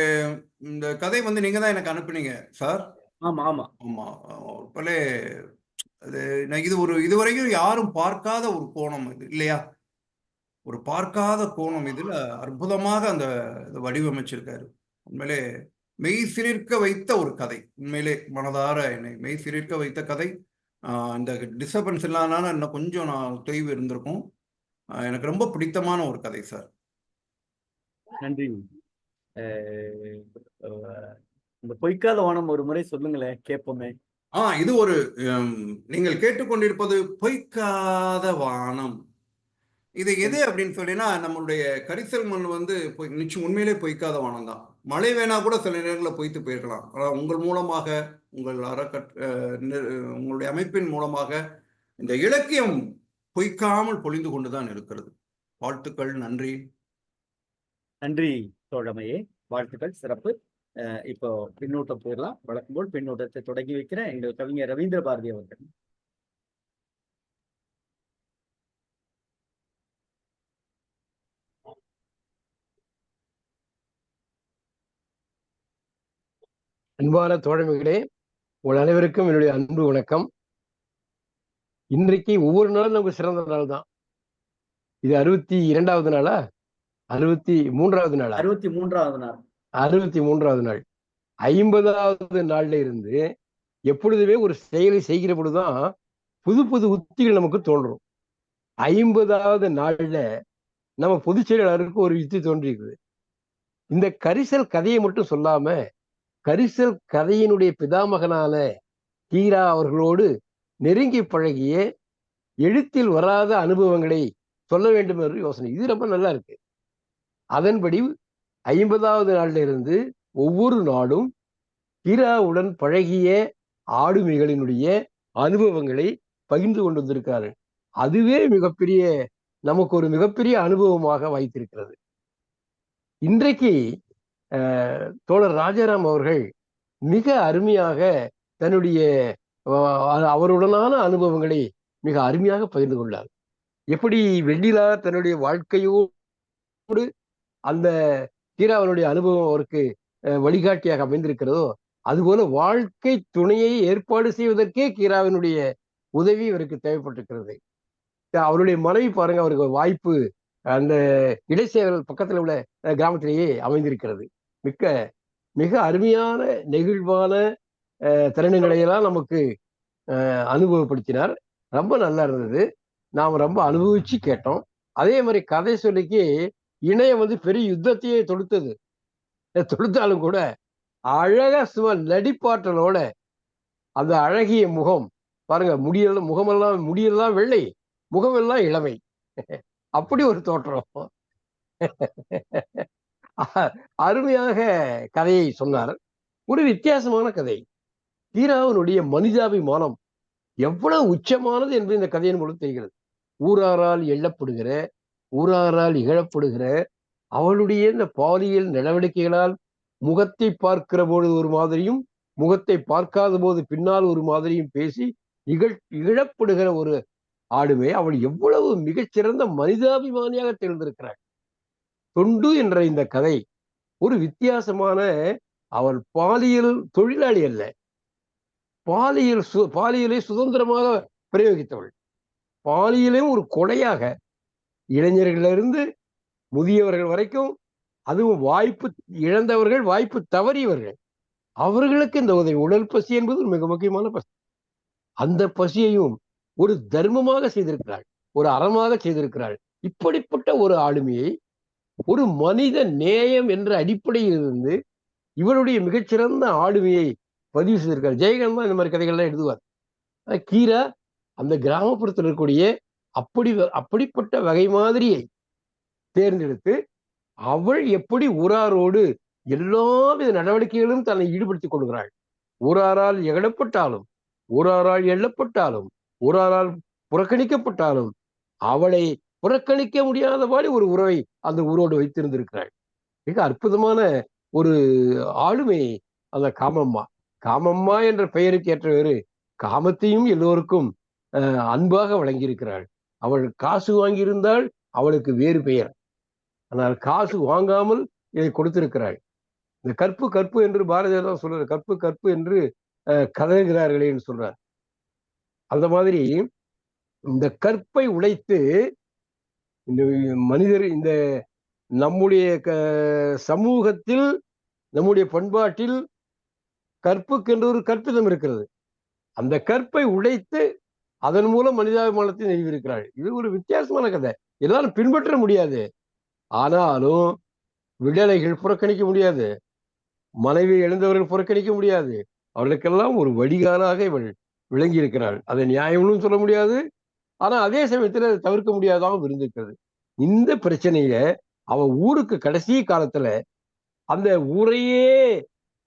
இந்த கதை வந்து நீங்க தான் எனக்கு அனுப்புனீங்க சார். ஆமா ஆமா ஆமா, பலே அது இது ஒரு இதுவரைக்கும் யாரும் பார்க்காத ஒரு கோணம் இது இல்லையா? ஒரு பார்க்காத கோணம் இதுல அற்புதமாக அந்த வடிவமைச்சிருக்காரு. உண்மையிலே மெய் சிலிர்க்க வைத்த ஒரு கதை. உண்மையிலே மனதார என்னை மெய் சிலிர்க்க வைத்த கதை. இந்த டிஸ்டர்பன்ஸ் இல்லாதனால இன்னும் கொஞ்சம் நான் தொய்வு இருந்திருக்கும். எனக்கு ரொம்ப பிடித்தமான ஒரு கதை சார். நன்றி. இந்த பொய்க்காத வானம் ஒரு முறை சொல்லுங்களேன், கேட்போமே. இது ஒரு நீங்கள் கேட்டுக்கொண்டிருப்பது பொய்க்காத வானம். இது எது அப்படின்னு சொல்லினா, நம்மளுடைய கரிசல் மண் வந்து நிச்சயம் உண்மையிலே பொய்க்காத வானம் தான். மழை வேணா கூட சில நேரங்களில் பொய்த்து போயிருக்கலாம். ஆனால் உங்கள் மூலமாக, உங்கள் உங்களுடைய அமைப்பின் மூலமாக இந்த இலக்கியம் பொய்க்காமல் பொழிந்து கொண்டுதான் இருக்கிறது. வாழ்த்துக்கள், நன்றி. நன்றி தோழமையே, வாழ்த்துக்கள், சிறப்பு. இப்போ பின்னூட்டம் போயிடலாம். வழக்கம் போல் பின்னூட்டத்தை தொடங்கி வைக்கிற எங்கள் கவிஞர் ரவீந்திர பாரதி அவர்கள். அன்பான தோழமைகளே, உங்கள் அனைவருக்கும் என்னுடைய அன்பு வணக்கம். இன்றைக்கு ஒவ்வொரு நாளும் நமக்கு சிறந்த நாள் தான். இது 62வது நாளா? 63வது நாளா? 63வது நாள். 63வது நாள். 50வது நாள்ல இருந்து எப்பொழுதுமே ஒரு செயலை செய்கிற பொழுதுதான் புது புது உத்திகள் நமக்கு தோன்றும். 50வது நாள்ல நம்ம பொதுச் செயலாளருக்கு ஒரு யுக்தி தோன்றியிருக்குது. இந்த கரிசல் கதையை மட்டும் சொல்லாம, கரிசல் கதையினுடைய பிதாமகனான கீரா அவர்களோடு நெருங்கி பழகிய எழுத்தில் வராத அனுபவங்களை சொல்ல வேண்டும் என்று யோசனை. இது ரொம்ப நல்லா இருக்கு. அதன்படி 50வது நாள்ல இருந்து ஒவ்வொரு நாளும் கீராவுடன் பழகிய ஆளுமைகளினுடைய அனுபவங்களை பகிர்ந்து கொண்டு வந்திருக்கிறார்கள். அதுவே மிகப்பெரிய, நமக்கு ஒரு மிகப்பெரிய அனுபவமாக வைத்திருக்கிறது. இன்றைக்கு தோழர் ராஜாராம் அவர்கள் மிக அருமையாக தன்னுடைய அவருடனான அனுபவங்களை மிக அருமையாக பகிர்ந்து கொண்டார். எப்படி வெண்ணிலா தன்னுடைய வாழ்க்கையோடு அந்த கீராவனுடைய அனுபவம் அவருக்கு வழிகாட்டியாக அமைந்திருக்கிறதோ, அதுபோல வாழ்க்கை துணையை ஏற்பாடு செய்வதற்கே கீராவினுடைய உதவி இவருக்கு தேவைப்பட்டிருக்கிறது. அவருடைய மனைவி பாருங்க, அவருக்கு வாய்ப்பு அந்த இடைச்சேவல் பக்கத்தில் உள்ள கிராமத்திலேயே அமைந்திருக்கிறது. மிக அருமையான நெகிழ்வான தருணங்களையெல்லாம் நமக்கு அனுபவப்படுத்தினார். ரொம்ப நல்லா இருந்தது. நாம் ரொம்ப அனுபவிச்சு கேட்டோம். அதே மாதிரி கதை சொல்லிக்கு இணையம் வந்து பெரிய யுத்தத்தையே தொடுத்தாலும் கூட அழகா சும்மா நடிப்பாற்றலோட அந்த அழகிய முகம் பாருங்க, முடியெல்லாம் வெள்ளை, முகமெல்லாம் இளமை, அப்படி ஒரு தோற்றம். அருமையாக கதையை சொன்னார். ஒரு வித்தியாசமான கதை. கீராவனுடைய மனிதாபிமானம் எவ்வளவு உச்சமானது என்று இந்த கதையின் மூலம் தெரிகிறது. ஊராரால் எள்ளப்படுகிற, ஊராரால் இகழப்படுகிற அவளுடைய இந்த பாலியல் நடவடிக்கைகளால் முகத்தை பார்க்கிற போது ஒரு மாதிரியும், முகத்தை பார்க்காத போது பின்னால் ஒரு மாதிரியும் பேசி இகழப்படுகிற ஒரு ஆளுமை. அவள் எவ்வளவு மிகச்சிறந்த மனிதாபிமானியாக தேர்ந்திருக்கிறாள். தொண்டு என்ற இந்த கதை ஒரு வித்தியாசமான, அவள் பாலியல் தொழிலாளி அல்ல, பாலியலை சுதந்திரமாக பிரயோகித்தவள். பாலியலையும் ஒரு கொலையாக, இளைஞர்களிலிருந்து முதியவர்கள் வரைக்கும், அதுவும் வாய்ப்பு இழந்தவர்கள், வாய்ப்பு தவறியவர்கள், அவர்களுக்கு இந்த உதவி. உடல் பசி என்பது ஒரு மிக முக்கியமான பசி. அந்த பசியையும் ஒரு தர்மமாக செய்திருக்கிறாள், ஒரு அறமாக செய்திருக்கிறாள். இப்படிப்பட்ட ஒரு ஆளுமையை, ஒரு மனித நேயம் என்ற அடிப்படையில் இருந்து இவருடைய மிகச்சிறந்த ஆளுமையை பதிவு செய்திருக்கார். ஜெயகாந்த் தான் இந்த மாதிரி கதைகள்லாம் எழுதுவார். கீரா அந்த கிராமப்புறத்தில் இருக்கக்கூடிய அப்படிப்பட்ட வகை மாதிரியை தேர்ந்தெடுத்து, அவள் எப்படி ஊராரோடு எல்லாவித நடவடிக்கைகளும் தன்னை ஈடுபடுத்திக் கொள்கிறாள். ஊராரால் எழப்பட்டாலும், ஊராரால் எள்ளப்பட்டாலும், ஊராரால் புறக்கணிக்கப்பட்டாலும், அவளை புறக்கணிக்க முடியாதபடி ஒரு உறவை அந்த ஊரோடு வைத்திருந்திருக்கிறாள். மிக அற்புதமான ஒரு ஆளுமை அந்த காமம்மா. காமம்மா என்ற பெயருக்கு ஏற்றவாறு காமத்தையும் எல்லோருக்கும் அன்பாக வழங்கியிருக்கிறாள். அவள் காசு வாங்கியிருந்தால் அவளுக்கு வேறு பெயர், ஆனால் காசு வாங்காமல் இதை கொடுத்திருக்கிறாள். இந்த கற்பு கற்பு என்று பாரதியார் தான் சொல்றாரு. கற்பு கற்பு என்று கதறுகிறார்களே என்று சொல்றார். அந்த மாதிரி இந்த கற்பை உடைத்து இந்த மனிதர், இந்த நம்முடைய சமூகத்தில், நம்முடைய பண்பாட்டில் கற்புக்கென்று ஒரு கற்பிதம் இருக்கிறது. அந்த கற்பை உடைத்து அதன் மூலம் மனிதாபிமானத்தை நிறுவியிருக்கிறாள். இது ஒரு வித்தியாசமான கதை. எல்லாரும் பின்பற்ற முடியாது. ஆனாலும் விடலைகள் புறக்கணிக்க முடியாது, மனைவி எழுந்தவர்கள் புறக்கணிக்க முடியாது. அவர்களுக்கெல்லாம் ஒரு வடிகாலாக இவள் விளங்கி இருக்கிறாள். அதை நியாயம்னு சொல்ல முடியாது, ஆனா அதே சமயத்துல அதை தவிர்க்க முடியாதாகவும் இருந்திருக்கிறது. இந்த பிரச்சனையில அவ ஊருக்கு கடைசி காலத்துல, அந்த ஊரையே,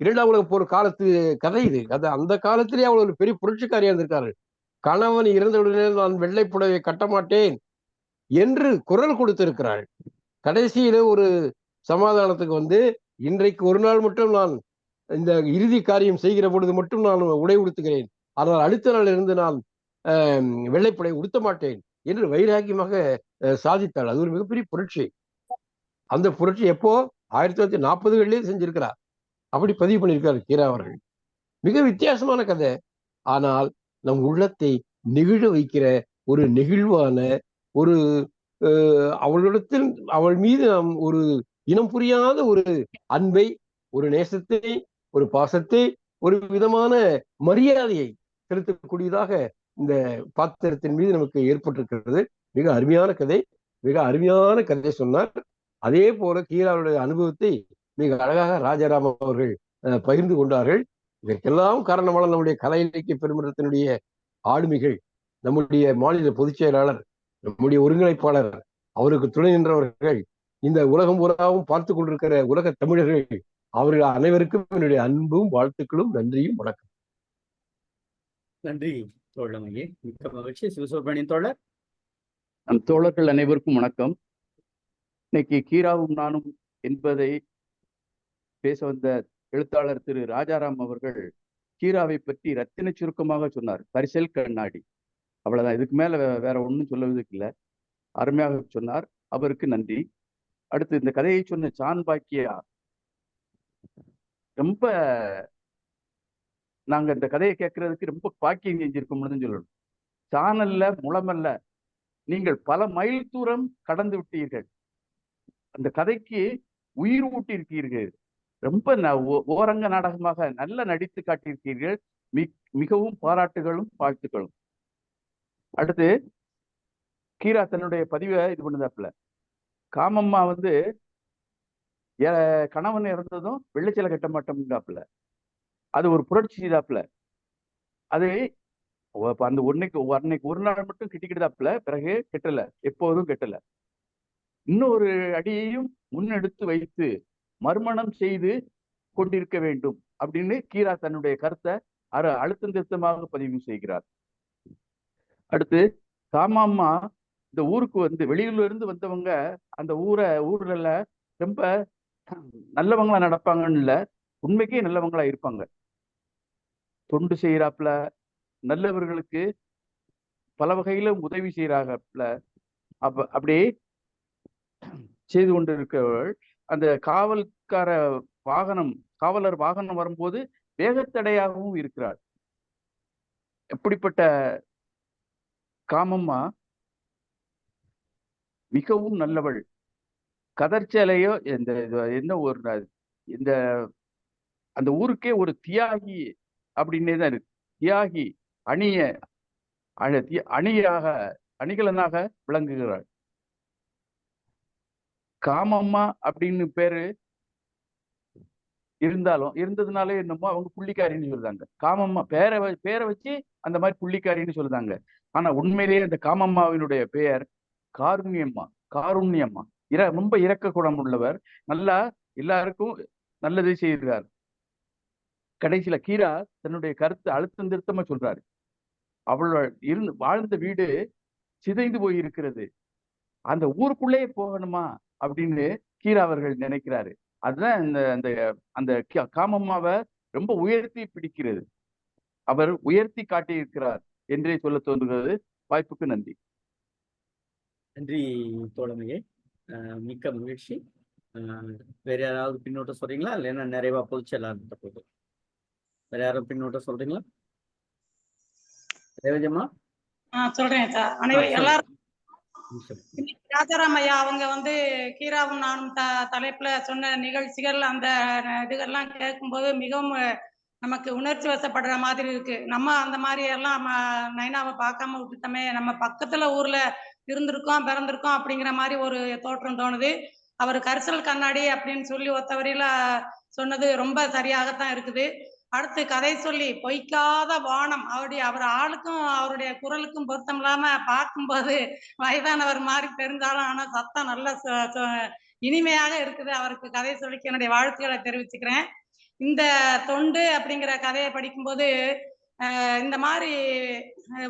இரண்டாம் உலக போர் காலத்து கதை இது. அந்த காலத்திலேயே அவள் ஒரு பெரிய புரட்சிக்காரியா இருந்திருக்காரு. கணவன் இறந்தவுடனே நான் வெள்ளை புடவை கட்ட மாட்டேன் என்று குரல் கொடுத்திருக்கிறாள். கடைசியில ஒரு சமாதானத்துக்கு வந்து, இன்றைக்கு ஒரு நாள் மட்டும் நான் இந்த இறுதி காரியம் செய்கிற பொழுது மட்டும் நான் உடை உடுத்துகிறேன், ஆனால் அடுத்த நாள் இருந்து நான் வெள்ளைப்புடை உடுத்த மாட்டேன் என்று வைராக்கியமாக சாதித்தாள். அது ஒரு மிகப்பெரிய புரட்சி. அந்த புரட்சி எப்போ 1940களிலே செஞ்சிருக்கிறார். அப்படி பதிவு பண்ணியிருக்காரு கீரா அவர்கள். மிக வித்தியாசமான கதை. ஆனால் நம் உள்ளத்தை நெகிழ வைக்கிற ஒரு நெகிழ்வான ஒரு அவளிடத்தில், அவள் மீது நாம் ஒரு இனம் புரியாத ஒரு அன்பை, ஒரு நேசத்தை, ஒரு பாசத்தை, ஒரு விதமான மரியாதையை செலுத்தக்கூடியதாக இந்த பாத்திரத்தின் மீது நமக்கு ஏற்பட்டிருக்கிறது. மிக அருமையான கதை, மிக அருமையான கதை சொன்னார். அதே போல கீராவுடைய அனுபவத்தை மிக அழகாக ராஜாராம் அவர்கள் பகிர்ந்து கொண்டார்கள். இதற்கெல்லாம் காரணமான நம்முடைய கலை இலக்கிய பெருமன்றத்தினுடைய ஆளுமைகள், நம்முடைய மாநில பொதுச் செயலாளர், நம்முடைய ஒருங்கிணைப்பாளர், அவருக்கு துணை நின்றவர்கள், இந்த உலகம் பூராவும் பார்த்து கொண்டிருக்கிற உலக தமிழர்கள், அவர்கள் அனைவருக்கும் என்னுடைய அன்பும் வாழ்த்துக்களும் நன்றியும் வணக்கம். நன்றி தோழமையே, மிக்க மகிழ்ச்சி. சிவசுப்ரமணியன் தோழர். நம் தோழர்கள் அனைவருக்கும் வணக்கம். இன்னைக்கு கீராவும் நானும் என்பதை பேச வந்த எழுத்தாளர் திரு ராஜாராம் அவர்கள் கீராவை பற்றி ரத்தின சுருக்கமாக சொன்னார். பரிசல் கண்ணாடி, அவ்வளவுதான். இதுக்கு மேல வேற ஒன்றும் சொல்லுவதற்கு இல்லை. அருமையாக சொன்னார், அவருக்கு நன்றி. அடுத்து இந்த கதையை சொன்ன சான் பாக்கியா, ரொம்ப நாங்க இந்த கதையை கேட்கறதுக்கு ரொம்ப பாக்கியம் செஞ்சிருக்கோம்னு சொல்லணும். சானல்ல முளமல்ல, நீங்கள் பல மைல் தூரம் கடந்து விட்டீர்கள், அந்த கதைக்கு உயிர் ஊட்டியிருக்கீர்கள், ரொம்ப ஓரங்க நாடகமாக நல்ல நடித்து காட்டியிருக்கீர்கள். மிகவும் பாராட்டுகளும் வாழ்த்துக்களும். அடுத்து கீரா தன்னுடைய பதிவை இது பண்ணுதாப்புல, காமம்மா வந்து கணவன் இறந்ததும் வெள்ளைச்சலை கட்ட மாட்டோம்டாப்புல, அது ஒரு புரட்சி செய்தாப்புல. அது அந்த அன்னைக்கு ஒரு நாள் மட்டும் கிட்டிக்கிட்டாப்புல, பிறகு கெட்டல, எப்போதும் கெட்டல. இன்னொரு அடியையும் முன்னெடுத்து வைத்து மறுமணம் செய்து கொண்டிருக்க வேண்டும் அப்படின்னு கீரா தன்னுடைய கருத்தை அழுத்தம் திருத்தமாக பதிவு செய்கிறார். அடுத்து காமம்மா இந்த ஊருக்கு வந்து வெளியூர்ல இருந்து வந்தவங்க அந்த ஊர்ல ரொம்ப நல்லவங்களா நடப்பாங்கன்னு இல்ல, உண்மைக்கே நல்லவங்களா இருப்பாங்க. தொண்டு செய்யறாப்புல, நல்லவர்களுக்கு பல வகையில உதவி செய்யறாங்கப்புல. அப்படியே செய்து கொண்டு இருக்கவள் அந்த காவல் போலீஸ்கார வாகனம், காவலர் வாகனம் வரும்போது வேகத்தடையாகவும் இருக்கிறாள். எப்படிப்பட்ட காமம்மா மிகவும் நல்லவள். கதர்ச்சேலையோ என்ன ஒரு இந்த அந்த ஊருக்கே ஒரு தியாகி அப்படின்னே தான் இருக்கு. தியாகி அணிகலனாக விளங்குகிறாள். காமம்மா அப்படின்னு பேரு இருந்ததுனாலே என்னமோ அவங்க புள்ளிக்காரின்னு சொல்லுதாங்க. காமம்மா பேரை வச்சு அந்த மாதிரி புள்ளிக்காரின்னு சொல்லுதாங்க. ஆனா உண்மையிலேயே அந்த காமம்மாவினுடைய பெயர் காருண்யம்மா. ரொம்ப இரக்க குணம் உள்ளவர். நல்லா எல்லாருக்கும் நல்லதை செய்கிறார். கடைசியில கீரா தன்னுடைய கருத்து அழுத்தம் திருத்தமா சொல்றாரு. அவள் வாழ்ந்த வீடு சிதைந்து போயிருக்கிறது, அந்த ஊருக்குள்ளேயே போகணுமா அப்படின்னு கீரா அவர்கள் நினைக்கிறாரு. அதுதான் அந்த காமம்மாவை ரொம்ப உயர்த்தி பிடிக்கிறது. அவர் உயர்த்தி காட்டியிருக்கிறார் என்றே சொல்ல தோன்றுகிறது. வாய்ப்புக்கு நன்றி. நன்றி தோழமையே, மிக்க மகிழ்ச்சி. வேற யாராவது பின்னோட்டம் சொல்றீங்களா? இல்லைன்னா நிறைவா பொதுச்செயலாளர் போகுது. வேற யாரும் பின்னோட்டம் சொல்றீங்களா? ரேவதியம்மா சொல்றேன். எல்லாரும் ராஜாராம் ஐயா அவங்க கீராவும் நானும் தலைப்புல சொன்ன நிகழ்ச்சிகள், அந்த இதுகள்லாம் கேட்கும்போது மிகவும் நமக்கு உணர்ச்சி வசப்படுற மாதிரி இருக்கு. நம்ம அந்த மாதிரி எல்லாம் நைனாவை பார்க்காம விட்டுட்டோமே, நம்ம பக்கத்துல ஊர்ல இருந்திருக்கோம் பிறந்திருக்கோம் அப்படிங்கிற மாதிரி ஒரு தோற்றம் தோணுது. அவர் கரிசல் கண்ணாடி அப்படின்னு சொல்லி ஒத்தவரையில சொன்னது ரொம்ப சரியாகத்தான் இருக்குது. அடுத்து கதை சொல்லி பொய்க்காத வானம், அவர் ஆளுக்கும் அவருடைய குரலுக்கும் பொருத்தம் இல்லாம பார்க்கும்போது வயதானவர் மாதிரி தெரிஞ்சாலும் ஆனா சத்தம் நல்ல இனிமையாக இருக்குது. அவருக்கு கதை சொல்லிக்கு என்னுடைய வாழ்த்துக்களை தெரிவிச்சுக்கிறேன். இந்த தொண்டு அப்படிங்கிற கதையை படிக்கும்போது இந்த மாதிரி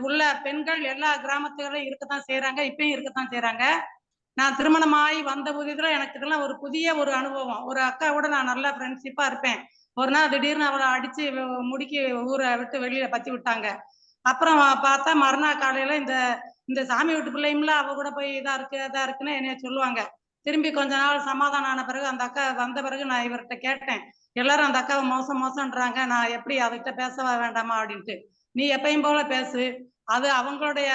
உள்ள பெண்கள் எல்லா கிராமத்துகளிலும் இருக்கத்தான் செய்யறாங்க, இப்பயும் இருக்கத்தான் செய்யறாங்க. நான் திருமணமாகி வந்த புதியதுல எனக்கு இதெல்லாம் ஒரு புதிய ஒரு அனுபவம். ஒரு அக்காவோட நான் நல்ல ஃப்ரெண்ட்ஷிப்பா இருப்பேன். ஒரு நாள் திடீர்னு அவளை அடிச்சு முடிக்கி ஊரை விட்டு வெளியில பத்தி விட்டாங்க. அப்புறம் பார்த்தா மறுநாள் காலையில இந்த சாமி வீட்டு பிள்ளைங்கள அவ கூட போய் இதா இருக்குன்னு என்னைய சொல்லுவாங்க. திரும்பி கொஞ்ச நாள் சமாதானம் ஆன பிறகு அந்த அக்கா வந்த பிறகு நான் இவர்கிட்ட கேட்டேன், எல்லாரும் அந்த அக்காவை மோசம்ன்றாங்க, நான் எப்படி அவர்கிட்ட பேசவா வேண்டாமா அப்படின்ட்டு. நீ எப்பயும் போல பேசு, அது அவங்களுடைய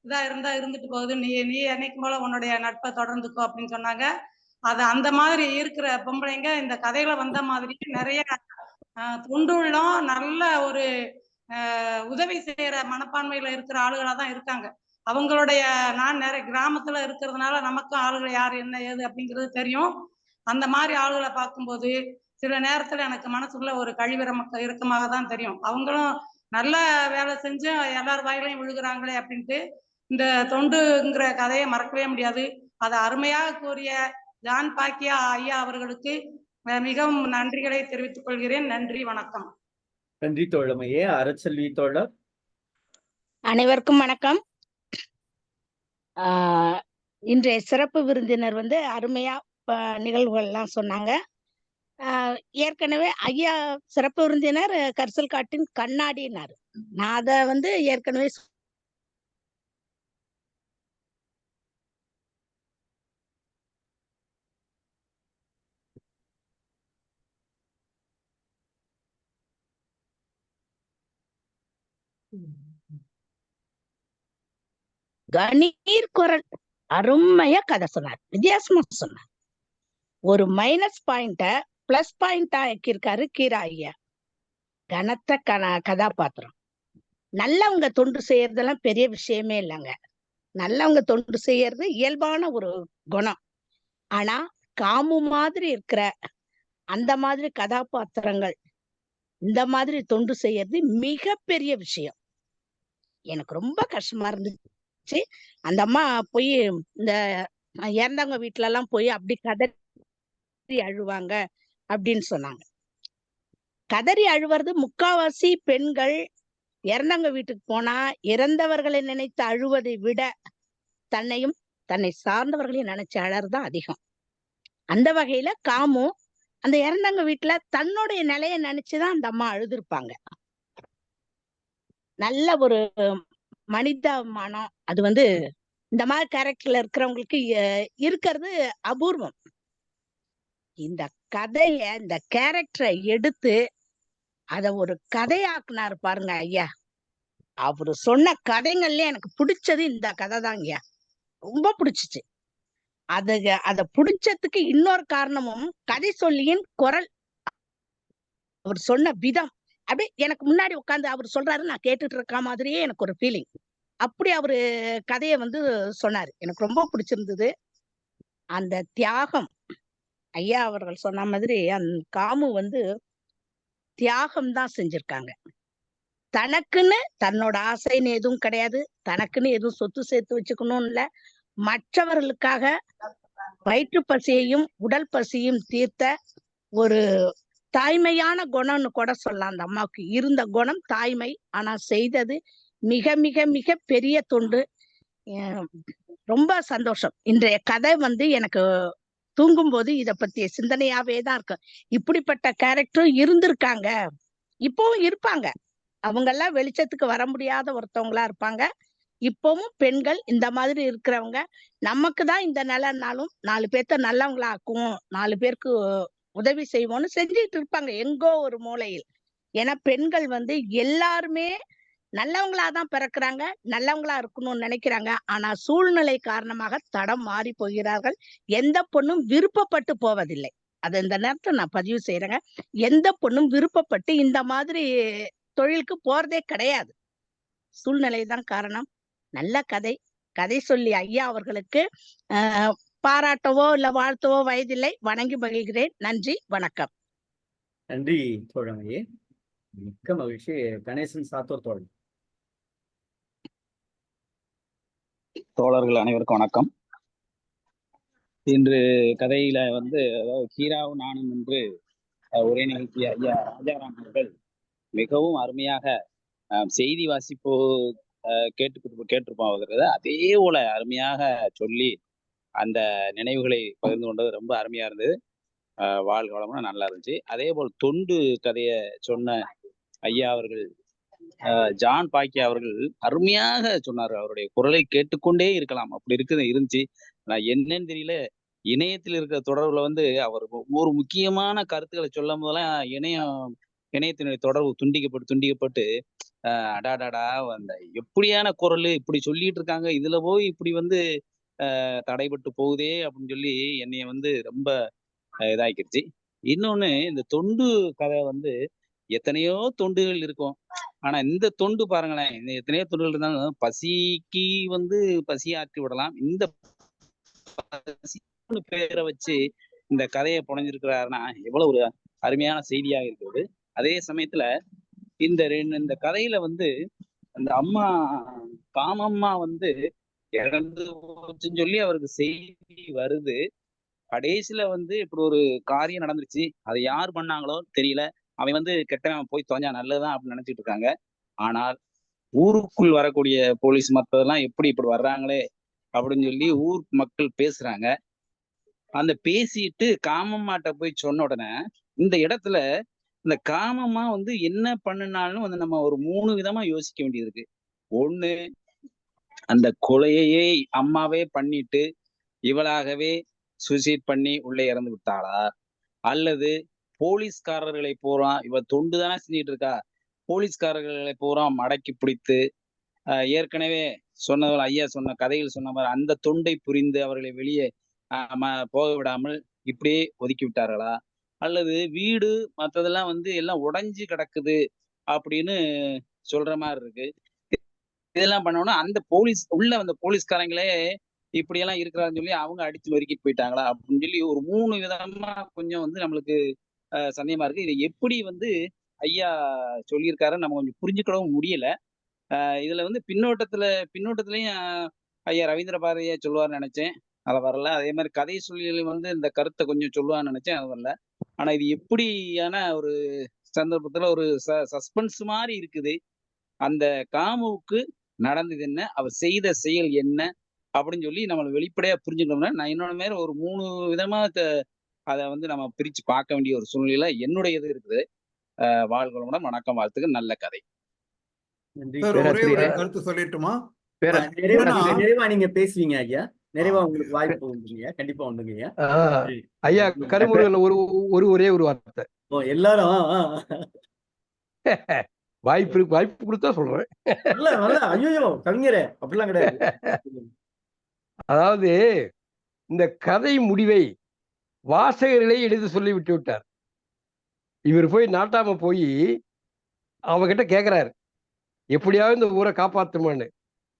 இதா இருந்தா இருந்துட்டு போகுது, நீ என்னைக்கும் போல உன்னுடைய நட்பை தொடர்ந்துக்கோ அப்படின்னு சொன்னாங்க. அது அந்த மாதிரி இருக்கிற பொம்பளைங்க இந்த கதையில வந்த மாதிரி நிறைய தொண்டுள்ளம், நல்ல ஒரு உதவி செய்யற மனப்பான்மையில இருக்கிற ஆளுகளா தான் இருக்காங்க. அவங்களுடைய நான் நிறைய கிராமத்துல இருக்கிறதுனால நமக்கும் ஆளுகள் யார் என்ன ஏது அப்படிங்கிறது தெரியும். அந்த மாதிரி ஆளுகளை பார்க்கும்போது சில நேரத்துல எனக்கு மனசுக்குள்ள ஒரு இறுக்கமாக தான் தெரியும். அவங்களும் நல்ல வேலை செஞ்சு எல்லார் வாயிலையும் விழுகிறாங்களே அப்படின்ட்டு இந்த தொண்டுங்கிற கதையை மறக்கவே முடியாது. அதை அருமையாக கூறிய ஜான் பாக்கியா ஐயா அவர்களுக்கு மிகவும் நன்றிகளை தெரிவித்துக் கொள்கிறேன். நன்றி, வணக்கம். நன்றி தோழமையே. அறச்செல்வி தோழர். அனைவருக்கும் வணக்கம். இன்றைய சிறப்பு விருந்தினர் அருமையா நிகழ்வுகள் எல்லாம் சொன்னாங்க. ஏற்கனவே ஐயா சிறப்பு விருந்தினர் கரிசல் காட்டின் கண்ணாடினாரு. நான் அதை ஏற்கனவே கணீர் குரல் அருமையா கதை சொன்னார், வித்தியாசமா சொன்னார். ஒரு மைனஸ் பாயிண்ட பிளஸ் பாயிண்டா ஆக்கியிருக்காரு கீரா ஐயா. கனத்த கதாபாத்திரம். நல்லவங்க தொண்டு செய்யறதெல்லாம் பெரிய விஷயமே இல்லைங்க. நல்லவங்க தொண்டு செய்யறது இயல்பான ஒரு குணம். ஆனா காமு மாதிரி இருக்கிற அந்த மாதிரி கதாபாத்திரங்கள் இந்த மாதிரி தொண்டு செய்யறது மிகப்பெரிய விஷயம். எனக்கு ரொம்ப கஷ்டமா இருந்துச்சு. அந்த அம்மா போய் இந்த இறந்தவங்க வீட்டுல எல்லாம் போய் அப்படி கதறி அழுவாங்க அப்படின்னு சொன்னாங்க. கதறி அழுவது முக்காவாசி பெண்கள் இறந்தவங்க வீட்டுக்கு போனா இறந்தவர்களை நினைத்து அழுவதை விட தன்னையும் தன்னை சார்ந்தவர்களையும் நினைச்சு அழறதுதான் அதிகம். அந்த வகையில காமு அந்த இறந்தவங்க வீட்டுல தன்னுடைய நிலையை நினைச்சுதான் அந்த அம்மா அழுதுருப்பாங்க. நல்ல ஒரு மனிதமானம் அது இந்த மாதிரி கேரக்டர்ல இருக்கிறவங்களுக்கு இருக்கிறது அபூர்வம். இந்த கதைய இந்த கேரக்டரை எடுத்து அத ஒரு கதையாக்குனாரு பாருங்க ஐயா. அவரு சொன்ன கதைகள்ல எனக்கு பிடிச்சது இந்த கதை தாங்க. ரொம்ப பிடிச்சிச்சு. அத பிடிச்சதுக்கு இன்னொரு காரணமும் கதை சொல்லியின் குரல், அவர் சொன்ன விதம். அப்படியே எனக்கு முன்னாடி உட்கார்ந்து அவர் சொல்றாரு, நான் கேட்டுட்டு இருக்க மாதிரியே எனக்கு ஒரு ஃபீலிங். அப்படி அவரு கதையை சொன்னாரு. எனக்கு ரொம்ப பிடிச்சிருந்தது. அந்த தியாகம், ஐயா அவர்கள் சொன்ன மாதிரி அந்த காமு தியாகம் தான் செஞ்சிருக்காங்க. தனக்குன்னு தன்னோட ஆசைன்னு எதுவும் கிடையாது, தனக்குன்னு எதுவும் சொத்து சேர்த்து வச்சுக்கணும்னு இல்ல, மற்றவர்களுக்காக வயிற்று பசியையும் உடல் பசியும் தீர்த்த ஒரு தாய்மையான குணம்னு கூட சொல்லலாம். அந்த அம்மாவுக்கு இருந்த குணம் தாய்மை. ஆனா செய்தது மிக மிக மிக பெரிய தொண்டு. ரொம்ப சந்தோஷம். இன்றைய கதை எனக்கு தூங்கும்போது இத பத்திய சிந்தனையாவே தான் இருக்கு. இப்படிப்பட்ட கேரக்டரும் இருந்திருக்காங்க, இப்பவும் இருப்பாங்க. அவங்க எல்லாம் வெளிச்சத்துக்கு வர முடியாத ஒருத்தவங்களா இருப்பாங்க. இப்பவும் பெண்கள் இந்த மாதிரி இருக்கிறவங்க நமக்கு தான் இந்த நிலைனாலும் 4 பேர்த்த நல்லவங்களா ஆக்குவோம், 4 பேருக்கு உதவி செய்வோம்னு செஞ்சுட்டு இருப்பாங்க எங்கோ ஒரு மூலையில். ஏன்னா பெண்கள் எல்லாருமே நல்லவங்களாதான் பிறக்கிறாங்க, நல்லவங்களா இருக்கணும்னு நினைக்கிறாங்க. ஆனா சூழ்நிலை காரணமாக தடம் மாறி போகிறார்கள். எந்த பொண்ணும் விருப்பப்பட்டு போவதில்லை. அதை இந்த நேரத்துல நான் பதிவு செய்யறேங்க. எந்த பொண்ணும் விருப்பப்பட்டு இந்த மாதிரி தொழிலுக்கு போறதே கிடையாது. சூழ்நிலைதான் காரணம். நல்ல கதை. கதை சொல்லி ஐயா அவர்களுக்கு பாராட்டவோ இல்ல வாழ்த்தவோ வயதில்லை. வணங்கி மகிழ்கிறேன். நன்றி, வணக்கம். நன்றி தோழமையே, மிக்க மகிழ்ச்சி. கணேசன் சாத்தூர் தோழன். தோழர்கள் அனைவருக்கும் வணக்கம். இன்று கதையில அதாவது கீராவும் நானும் என்று ஒரே நிகழ்ச்சி ஐயா ராஜாராம் அவர்கள் மிகவும் அருமையாக செய்தி வாசிப்பு கேட்டிருப்போம். அதே போல அருமையாக சொல்லி அந்த நினைவுகளை பகிர்ந்து கொண்டது ரொம்ப அருமையா இருந்தது. வாழ்க வளமுடன் நல்லா இருந்துச்சு. அதே போல் தொண்டு கதையை சொன்ன ஐயா அவர்கள் ஜான் பாக்கியா அவர்கள் அருமையாக சொன்னார். அவருடைய குரலை கேட்டுக்கொண்டே இருக்கலாம், அப்படி இருந்துச்சு. நான் என்னன்னு தெரியல, இணையத்தில் இருக்கிற தொடர்புல அவர் ஒரு முக்கியமான கருத்துக்களை சொல்லும் போதெல்லாம் இணையத்தினுடைய தொடர்பு துண்டிக்கப்பட்டு அடாடாடா அந்த எப்படியான குரல் இப்படி சொல்லிட்டு இருக்காங்க, இதுல போய் இப்படி தடைபட்டு போகுதே அப்படின்னு சொல்லி என்னைய ரொம்ப இதாக்கிடுச்சு. இன்னொன்னு, இந்த தொண்டு கதை எத்தனையோ தொண்டுகள் இருக்கும். ஆனா இந்த தொண்டு பாருங்களேன், இந்த எத்தனையோ தொண்டுகள் இருந்தாலும் பசிக்கு பசியாற்றி விடலாம். இந்த பேரை வச்சு இந்த கதையை புனைஞ்சிருக்கிறாருன்னா எவ்வளவு ஒரு அருமையான செய்தியாக இருக்கிறது. அதே சமயத்துல இந்த கதையில அந்த அம்மா காமம்மா இறந்து போச்சுன்னு சொல்லி அவருக்கு செய்தி வருது. கடைசியில இப்படி ஒரு காரியம் நடந்துருச்சு, அதை யார் பண்ணாங்களோ தெரியல. அவன் கெட்டவன் போய் தொலைஞ்சா நல்லதுதான் அப்படின்னு நினைச்சிட்டு இருக்காங்க. ஆனால் ஊருக்குள் வரக்கூடிய போலீஸ் மற்றதெல்லாம் இப்படி வர்றாங்களே அப்படின்னு சொல்லி ஊர் மக்கள் பேசுறாங்க. அந்த பேசிட்டு காமம்மாட்ட போய் சொன்ன உடனே இந்த இடத்துல இந்த காமம்மா என்ன பண்ணினாலும் நம்ம ஒரு 3 விதமா யோசிக்க வேண்டியது இருக்கு. ஒண்ணு, அந்த கொலையையே அம்மாவே பண்ணிட்டு இவளாகவே சூசைட் பண்ணி உள்ளே இறந்து விட்டாளா, அல்லது போலீஸ்காரர்களை பூரா இவ தொண்டு தானே செஞ்சுட்டு இருக்கா, போலீஸ்காரர்களை பூரா மடக்கி பிடித்து ஏற்கனவே சொன்னவர் ஐயா சொன்ன கதையில் சொன்ன மாதிரி அந்த தொண்டை புரிந்து அவர்களை வெளியே போக விடாமல் இப்படியே ஒதுக்கி விட்டார்களா, அல்லது வீடு மற்றதெல்லாம் எல்லாம் உடைஞ்சு கிடக்குது அப்படின்னு சொல்ற மாதிரி இருக்கு. இதெல்லாம் பண்ணோம்னா அந்த போலீஸ்காரங்களே இப்படியெல்லாம் இருக்கிறாருன்னு சொல்லி அவங்க அடிச்சு நொறுக்கிட்டு போயிட்டாங்களா அப்படின்னு சொல்லி ஒரு 3 விதமா கொஞ்சம் நம்மளுக்கு சந்தேகமா இருக்கு. இதை எப்படி ஐயா சொல்லியிருக்காரு நம்ம கொஞ்சம் புரிஞ்சுக்கிடவும் முடியல. இதுல பின்னோட்டத்திலையும் ஐயா ரவீந்திர பாரதியா சொல்லுவார்னு நினைச்சேன், அதை வரல. அதே மாதிரி கதை சொல்லியில் இந்த கருத்தை கொஞ்சம் சொல்லுவான்னு நினைச்சேன், அது வரல. ஆனா இது எப்படியான ஒரு சந்தர்ப்பத்துல ஒரு சஸ்பென்ஸ் மாதிரி இருக்குது. அந்த காமுவுக்கு நடந்தது என்ன, அவர் செய்த செயல் என்ன அப்படின்னு சொல்லி நம்மளை வெளிப்படையா புரிஞ்சுக்கணும்னா நான் இன்னொன்னு மேல ஒரு 3 விதமா அதை நம்ம பிரிச்சு பார்க்க வேண்டிய ஒரு சூழ்நிலை என்னுடைய இது இருக்குது. வாழ்களுடன் வணக்கம், வாழ்த்துக்கு, நல்ல கதை. நன்றி. ஒரே ஒரு கருத்து சொல்லிட்டுமா? நிறைவா நீங்க பேசுவீங்க ஐயா. நிறைவா உங்களுக்கு வாய்ப்பு உண்டுங்க, கண்டிப்பா உண்டுங்க. ஆஹ் ஐயா கருமுருகன் ஒரே ஒரு வார்த்தை. எல்லாரும் வாய்ப்பு கொடுத்தா சொல்றேன். ஐயோ கவிஞரே அப்படிலாம் கிடையாது. அதாவது இந்த கதை முடிவை வாசகர்களே எடுத்து சொல்லி விட்டு விட்டார். இவர் போய் நாட்டாம போய் அவகிட்ட கேட்கிறாரு, எப்படியாவது இந்த ஊரை காப்பாத்துமான்னு.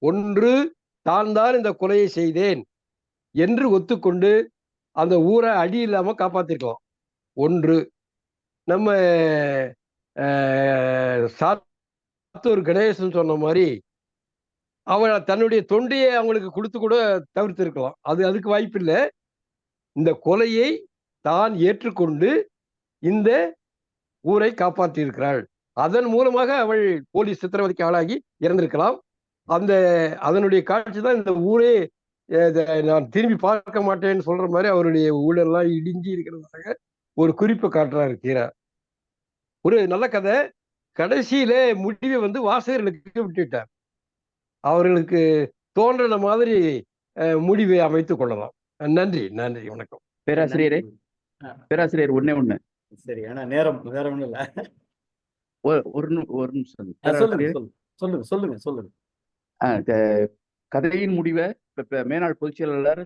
ஒன்று தான் தான் இந்த கொலையை செய்தேன் என்று ஒத்துக்கொண்டு அந்த ஊரை அடி இல்லாம காப்பாத்திருக்கலாம். ஒன்று நம்ம சாத்தூர் கணேசன் சொன்ன மாதிரி அவள் தன்னுடைய தொண்டையை அவங்களுக்கு கொடுத்து கூட தவிர்த்து இருக்கலாம். அதுக்கு வாய்ப்பு இல்லை. இந்த கொலையை தான் ஏற்றுக்கொண்டு இந்த ஊரை காப்பாற்றி இருக்கிறாள். அதன் மூலமாக அவள் போலீஸ் சித்திரவதைக்கு ஆளாகி இறந்திருக்கலாம். அதனுடைய காட்சி தான் இந்த ஊரே நான் திரும்பி பார்க்க மாட்டேன்னு சொல்ற மாதிரி அவருடைய ஊழல்லாம் இடிஞ்சி இருக்கிறதாக ஒரு குறிப்பை காட்டுறாரு கீரா. ஒரு நல்ல கதை. கடைசியில முடிவை வாசகர்களுக்கு விட்டுட்டார். அவர்களுக்கு தோன்ற மாதிரி முடிவை அமைத்துக் கொள்ளலாம். நன்றி, வணக்கம். பேராசிரியர் ஒண்ணு. சரி, ஆனா நேரம் வேற ஒண்ணும் இல்ல. ஒரு நிமிஷம். சொல்லுங்க. கதையின் முடிவை மேனாள் பொதுச் செயலாளர்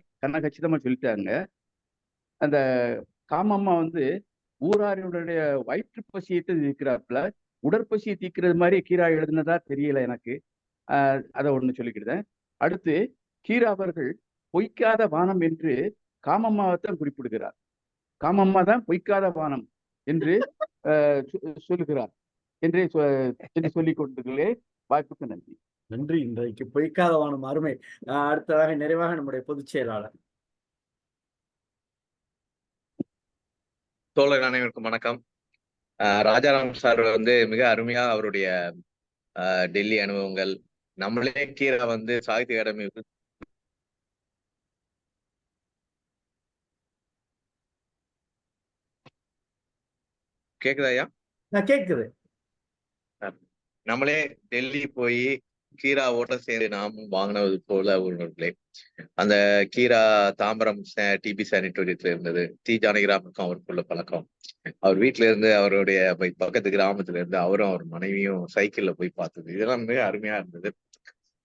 கச்சிதமா சொல்லிட்டாங்க. அந்த காமம்மா ஊராரினுடைய வயிற்று பசியை தீர்க்கிறாப்புல, உடற்பசியை தீர்க்கிறது மாதிரி கீரா எழுதுனதா தெரியல எனக்கு. அதை ஒண்ணு சொல்லிக்கிட்டேன். அடுத்து கீரா அவர்கள் பொய்க்காத வானம் என்று காமம்மாவைத்தான் குறிப்பிடுகிறார். காமம்மா தான் பொய்க்காத வானம் என்று சொல்லுகிறார் என்று சொல்லிக் கொண்டீர்களே. வாய்ப்புக்கு நன்றி. நன்றி. இன்றைக்கு பொய்க்காத வானம் அருமை. அடுத்ததாக நிறைவாக நம்முடைய பொதுச் செயலாளர். தோழர் அனைவருக்கும் வணக்கம். ராஜாராம் சார் மிக அருமையா அவருடைய டெல்லி அனுபவங்கள், நம்மளே கீரா சாகித்ய அகாடமி கேக்குதா ஐயா? கேக்குது. நம்மளே டெல்லி போய் கீரா ஓட்ட சேர்ந்து நாமும் வாங்கினது போல உள்ளவர்களே. அந்த கீரா தாம்பரம் டிபி சானிட்டோரியத்துல இருந்தது. டி ஜானகிராமுக்கும் அவருக்குள்ள பழக்கம். அவர் வீட்டுல இருந்து அவருடைய பக்கத்து கிராமத்துல இருந்து அவரும் அவர் மனைவியும் சைக்கிள்ல போய் பார்த்தது, இதெல்லாம் மிக அருமையா இருந்தது.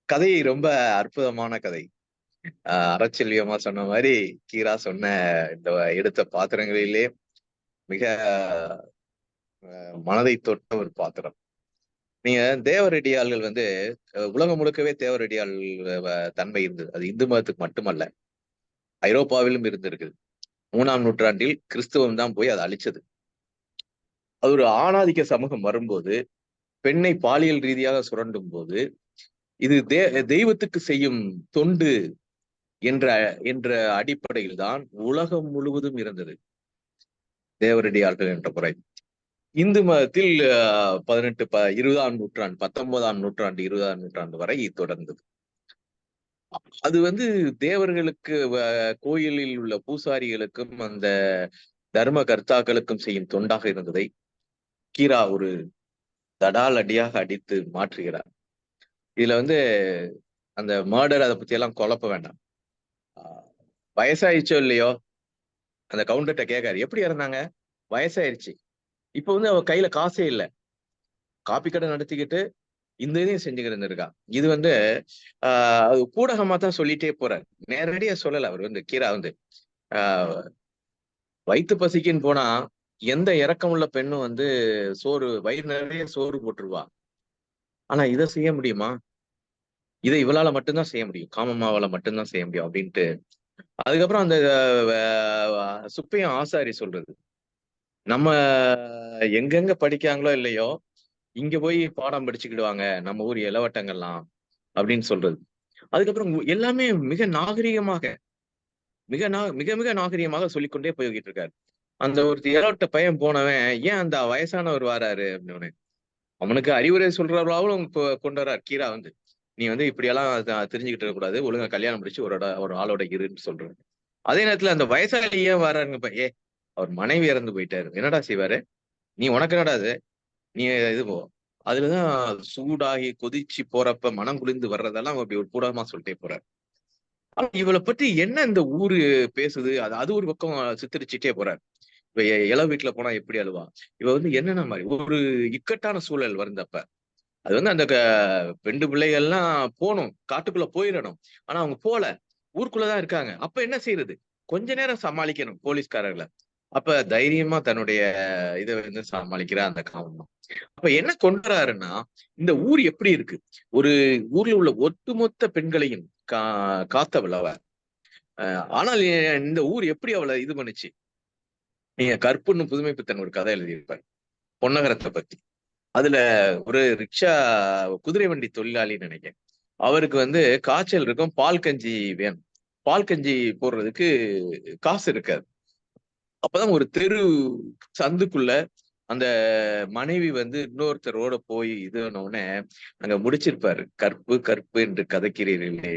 கதை ரொம்ப அற்புதமான கதை. அறச்செல்வியமா சொன்ன மாதிரி கீரா சொன்ன இந்த எடுத்த பாத்திரங்களிலே மிக மனதை தொட்ட ஒரு பாத்திரம். நீங்க தேவரெடியாள்கள் உலகம் முழுக்கவே தேவரெடியாள் தன்மை இருந்தது. அது இந்து மதத்துக்கு மட்டுமல்ல, ஐரோப்பாவிலும் இருந்திருக்குது. 3ஆம் நூற்றாண்டில் கிறிஸ்துவம் தான் போய் அதை அழிச்சது. அது ஒரு ஆணாதிக்க சமூகம் வரும்போது, பெண்ணை பாலியல் ரீதியாக சுரண்டும் போது, இது தெய்வத்துக்கு செய்யும் தொண்டு என்ற அடிப்படையில் தான் உலகம் முழுவதும் இருந்தது தேவரெடியாள்கள் என்ற முறை. இந்து மதத்தில் 20ஆம் நூற்றாண்டு 19ஆம் நூற்றாண்டு 20ஆம் நூற்றாண்டு வரை தொடர்ந்தது. அது தேவர்களுக்கு கோயிலில் உள்ள பூசாரிகளுக்கும் அந்த தர்ம கர்த்தாக்களுக்கும் செய்யும் தொண்டாக இருந்ததை கீரா ஒரு தடால் அடியாக அடித்து மாற்றுகிறார். இதுல அந்த மர்டர் அதை பத்தி எல்லாம் குழப்ப வேண்டாம். வயசாயிடுச்சோ இல்லையோ அந்த கவுண்டர்கிட்ட கேட்காரு, எப்படி இறந்தாங்க? வயசாயிருச்சு. இப்ப அவ கையில காசே இல்லை, காப்பி கடை நடத்திக்கிட்டு இந்த இதையும் செஞ்சுக்கிட்டு இருக்கா. இது கூடகமா தான் சொல்லிட்டே போறாரு, நேரடியா சொல்லல. அவர் கீரா வயிற்று பசிக்குன்னு போனா எந்த இறக்கமுள்ள பெண்ணும் சோறு வயிறு நிறைய சோறு போட்டுருவா. ஆனா இதை செய்ய முடியுமா? இதை இவளால மட்டும்தான் செய்ய முடியும், காமம்மாவால மட்டும்தான் செய்ய முடியும் அப்படின்ட்டு. அதுக்கப்புறம் அந்த சுப்பையும் ஆசாரி சொல்றது, நம்ம எங்கெங்க படிக்காங்களோ இல்லையோ இங்க போய் பாடம் படிச்சுக்கிடுவாங்க நம்ம ஊர் இளவட்டங்கள்லாம் அப்படின்னு சொல்றது. அதுக்கப்புறம் எல்லாமே மிக நாகரிகமாக மிக மிக நாகரிகமாக சொல்லிக்கொண்டே போய்கிட்டு இருக்காரு. அந்த ஒரு இளவட்ட பையன் போனவன் ஏன் அந்த வயசானவர் வராரு அப்படின்னு அவனுக்கு அறிவுரை சொல்றவளாவும் கொண்டு வர்றார் கீரா. நீ இப்படியெல்லாம் தெரிஞ்சுக்கிட்டு இருக்கக்கூடாது, ஒழுங்கா கல்யாணம் முடிச்சு ஒரு ஆளோட இருன்னு சொல்றாரு. அதே நேரத்துல அந்த வயசாளி ஏன் வர்றாருங்க, அவர் மனைவி இறந்து போயிட்டாரு, என்னடா செய்வாரு, நீ உனக்கு என்னடா அது, நீ இது போ. அதுலதான் சூடாகி கொதிச்சு போறப்ப மனம் குளிர்ந்து வர்றதெல்லாம் அப்படி ஒரு கூடமா சொல்லிட்டே போறாரு. ஆனா இவளை பத்தி என்ன இந்த ஊரு பேசுது, அது ஒரு பக்கம் சித்தரிச்சுட்டே போறாரு. இப்ப இள வீட்டுல போனா எப்படி அழுவா, இவ வந்து என்னென்ன மாதிரி ஒரு இக்கட்டான சூழல் வருந்தப்ப அது வந்து அந்த 2 பிள்ளைகள்லாம் போகணும், காட்டுக்குள்ள போயிடணும். ஆனா அவங்க போல, ஊருக்குள்ளதான் இருக்காங்க. அப்ப என்ன செய்யறது? கொஞ்ச நேரம் சமாளிக்கணும் போலீஸ்காரர்களை. அப்ப தைரியமா தன்னுடைய இதை வந்து சமாளிக்கிற அந்த காவல்தான். அப்ப என்ன கொண்டுறாருன்னா, இந்த ஊர் எப்படி இருக்கு, ஒரு ஊர்ல உள்ள ஒட்டுமொத்த பெண்களையும் காத்தவள் அவ. ஆனால் இந்த ஊர் எப்படி அவளை இது பண்ணுச்சு? நீங்க கற்புன்னு புதுமை பித்தன் ஒரு கதை எழுதியிருப்பார் பொன்னகரத்தை பத்தி. அதுல ஒரு ரிக்ஷா குதிரை வண்டி தொழிலாளின்னு நினைக்கிறேன். அவருக்கு வந்து காய்ச்சல் இருக்கும், பால் கஞ்சி வேணும். பால் கஞ்சி போடுறதுக்கு காசு இருக்காது. அப்பதான் ஒரு தெரு சந்துக்குள்ள அந்த மனைவி வந்து இன்னொருத்தரோட போய் இது உடனே அங்க முடிச்சிருப்பாரு. கற்பு கற்பு என்று கதைக்கிறீர்களே,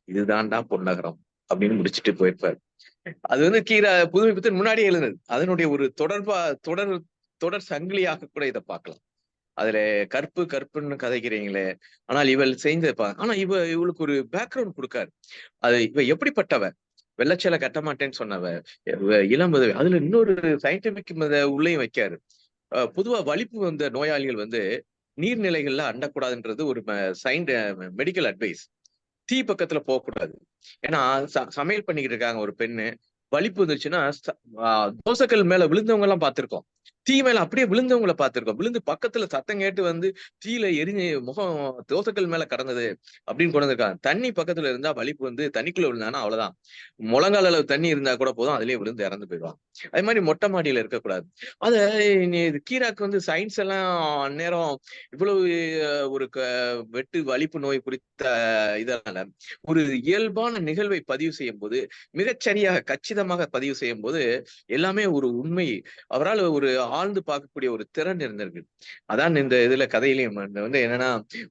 இதுதான்டா பொன்னகரம் அப்படின்னு முடிச்சுட்டு போயிருப்பாரு. அது வந்து புதுமை பித்தன் முன்னாடியே எழுதுனது. அதனுடைய ஒரு தொடர் சங்கிலியாக கூட இதை பார்க்கலாம். அதுல கற்பு கற்புன்னு கதைக்கிறீங்களே, ஆனால் இவள் செய்த ஆனா இவளுக்கு ஒரு பேக்ரவுண்ட் கொடுக்காரு. அது இவ எப்படிப்பட்டவ, வெள்ளச்சேலை கட்ட மாட்டேன்னு சொன்னவ, இளம் விதவை. அதுல இன்னொரு சயின்டிபிக் உள்ளேயும் வைக்காரு. பொதுவா வலிப்பு வந்த நோயாளிகள் வந்து நீர்நிலைகள்ல அண்டக்கூடாதுன்றது ஒரு மெடிக்கல் அட்வைஸ். தீ பக்கத்துல போகக்கூடாது. ஏன்னா சமையல் பண்ணிக்கிட்டு இருக்காங்க ஒரு பெண்ணு, வலிப்பு வந்துருச்சுன்னா தோசைக்கல் மேல விழுந்தவங்க எல்லாம் பார்த்திருக்கோம். தீ மேல அப்படியே விழுந்தவங்களை பார்த்திருக்கோம். விழுந்து பக்கத்துல சத்தம் கேட்டு வந்து தீயில எரிஞ்சு முகம் தோசைக்கல் மேல கடந்தது அப்படின்னு கொண்டு வந்திருக்காங்க. தண்ணி பக்கத்துல இருந்தா வலிப்பு வந்து தண்ணிக்குள்ள விழுந்தாங்கன்னா அவ்வளவுதான். முழங்கால் அளவு தண்ணி இருந்தா கூட போதும், அதுலயே விழுந்து இறந்து போயிடுவாங்க. அதே மாதிரி மொட்டை மாடியில இருக்கக்கூடாது. அத கீராக்கு வந்து சயின்ஸ் எல்லாம் அந்நேரம் இவ்வளவு ஒரு வெட்டு வலிப்பு நோய் குறித்த இதனால ஒரு இயல்பான நிகழ்வை பதிவு செய்யும் போது, மிகச்சரியாக கச்சிதமாக பதிவு செய்யும் போது எல்லாமே ஒரு உண்மை அவரால் ஒரு ஆழ்ந்து பார்க்கக்கூடிய ஒரு திறன் இருந்திருக்கு. அதான் இந்த இதுல கதையிலையும் வந்து என்னன்னா,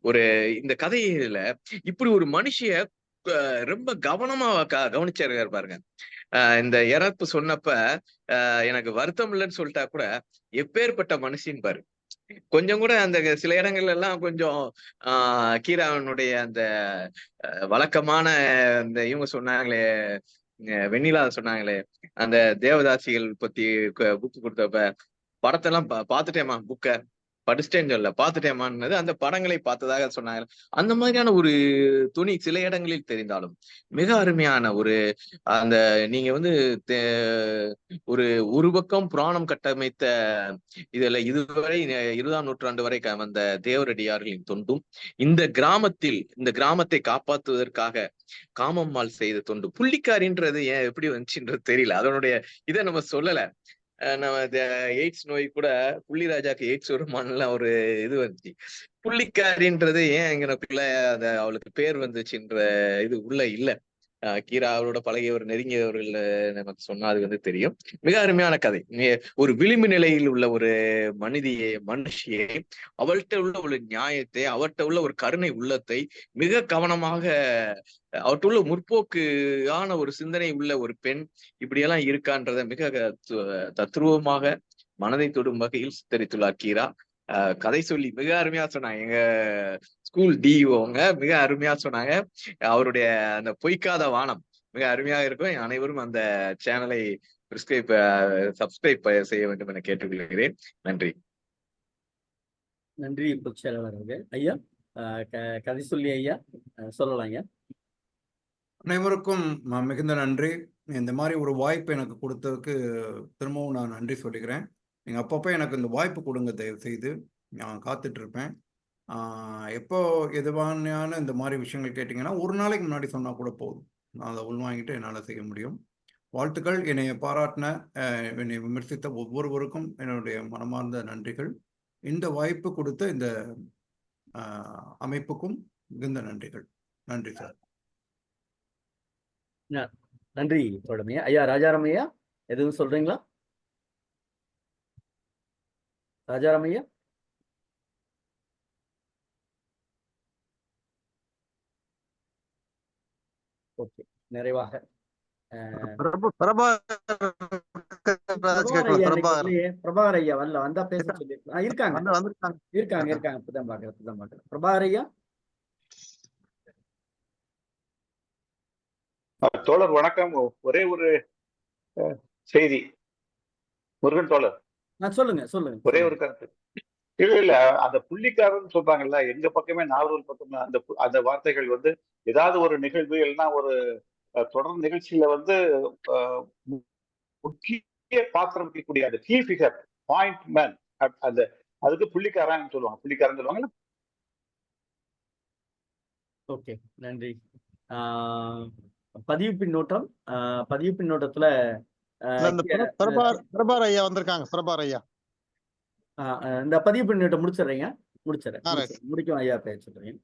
ஒரு இந்த கதையில இப்படி ஒரு மனுஷிய ரொம்ப கவனமா கவனிச்சாரு பாருங்க. இந்த இறப்பு சொன்னப்ப எனக்கு வருத்தம் இல்லைன்னு சொல்லிட்டா கூட எப்பேற்பட்ட மனுஷின்னு பாரு. கொஞ்சம் கூட அந்த சில இடங்கள்ல எல்லாம் கொஞ்சம் கீராவனுடைய அந்த வழக்கமான இந்த இவங்க சொன்னாங்களே, வெண்ணிலா சொன்னாங்களே, அந்த தேவதாசிகள் பத்தி புக்கு கொடுத்தப்ப படத்தெல்லாம் பாத்துட்டேமா, புக்க படிச்சுட்டேன்னு சொல்ல, பாத்துட்டேமான்னு அந்த படங்களை பார்த்ததாக சொன்னாங்க. அந்த மாதிரியான ஒரு துணி சில இடங்களில் தெரிந்தாலும் மிக அருமையான ஒரு அந்த நீங்க வந்து ஒரு பக்கம் புராணம் கட்டமைத்த இதுல இதுவரை 20ஆம் நூற்றாண்டு வரை வந்த தேவரடியார்களின் தொண்டும், இந்த கிராமத்தை காப்பாற்றுவதற்காக காமம்மாள் செய்த தொண்டு. புள்ளிக்காரின்றது ஏன் எப்படி வந்துச்சுன்றது தெரியல. அதனுடைய இதை நம்ம சொல்லல. நம்ம எய்ட்ஸ் நோய் கூட புள்ளிராஜாக்கு எய்ட்ஸ் வருமானலாம் ஒரு இது வந்துச்சு. புள்ளிக்காரின்றது ஏன் எங்கனக்குள்ள அவளுக்கு பேர் வந்துச்சுன்ற இது உள்ள இல்ல. கீரா அவரோட பழகியவர் நெருங்கியவர்கள் நமக்கு சொன்னா அது வந்து தெரியும். மிக அருமையான கதை. ஒரு விளிம்பு நிலையில் உள்ள ஒரு மனுஷியை, அவள்கிட்ட உள்ள ஒரு நியாயத்தை, அவர்கிட்ட உள்ள ஒரு கருணை உள்ளத்தை மிக கவனமாக, அவர்கிட்ட உள்ள முற்போக்குயான ஒரு சிந்தனை உள்ள ஒரு பெண் இப்படியெல்லாம் இருக்கான்றத மிக தத்ரூபமாக மனதை தொடும் வகையில் சித்தரித்துள்ளார் கீரா. கதை சொல்லி மிக அருமையா சொன்னாங்க. எங்க ஸ்கூல் டிஓங்க மிக அருமையா சொன்னாங்க. அவருடைய அந்த பொய்க்காத வானம் மிக அருமையாக இருக்கும். அனைவரும் அந்த சேனலை சப்ஸ்கிரைப் செய்ய வேண்டும் என கேட்டுக்கொள்கிறேன். நன்றி. நன்றி பொதுச்செயலாளர் அவர்கள். ஐயா கதை சொல்லி ஐயா சொல்லலாம் ஐயா. அனைவருக்கும் மிகுந்த நன்றி. இந்த மாதிரி ஒரு வாய்ப்பு எனக்கு கொடுத்ததுக்கு திரும்பவும் நான் நன்றி சொல்லிக்கிறேன். நீங்கள் அப்பப்போ எனக்கு இந்த வாய்ப்பு கொடுங்க, தயவு செய்து. நான் காத்துட்ருப்பேன். எப்போ எதுவான இந்த மாதிரி விஷயங்கள் கேட்டிங்கன்னா ஒரு நாளைக்கு முன்னாடி சொன்னால் கூட போதும், நான் அதை உள்வாங்கிட்டு என்னால் செய்ய முடியும். வாழ்த்துக்கள். என்னை பாராட்டின, என்னை விமர்சித்த ஒவ்வொருவருக்கும் என்னுடைய மனமார்ந்த நன்றிகள். இந்த வாய்ப்பு கொடுத்த இந்த அமைப்புக்கும் மிகுந்த நன்றிகள். நன்றி சார். நன்றி தோழமையா. ஐயா ராஜாராமையா எதுவும் சொல்றீங்களா? ராஜாராமையா. ஓகே, நிறைவாக பிரபாகர் ஐயா வரல, வந்தா பேச சொல்லி இருக்காங்க. இப்பதான் பாக்குறேன். பிரபாகர் ஐயா. தோழர் வணக்கம். ஒரே ஒரு செய்தி. முருகன் தோழர், சொல்லுங்க சொல்லுங்க ஒரே சொல்லுங்க. ஒரு கருத்து. இல்ல அந்த புள்ளிக்காரன் சொல்றாங்கல்ல, எங்க பக்கமே நாகூர் பக்கம் அந்த வார்த்தைகள் வந்து ஏதாவது ஒரு நிகழ்வு இல்லைன்னா ஒரு தொடர் நிகழ்ச்சியில வந்து முக்கிய பாத்திரம் இருக்கக்கூடிய அந்த கீ ஃபிகர் பாயிண்ட் மேன், அந்த அதுக்கு புள்ளிக்காரன் சொல்லுவாங்க. ஓகே, நன்றி. பதிவு பின்னோட்டம். பதிவு பின்னோட்டத்துல பிரபார் ஐயா வந்திருக்காங்க. பிரபார் ஐயா இந்த பதிவு பின்னோட்டம் முடிச்சிடுறேன். முடிக்கும் ஐயா பேர் சொல்றேன்.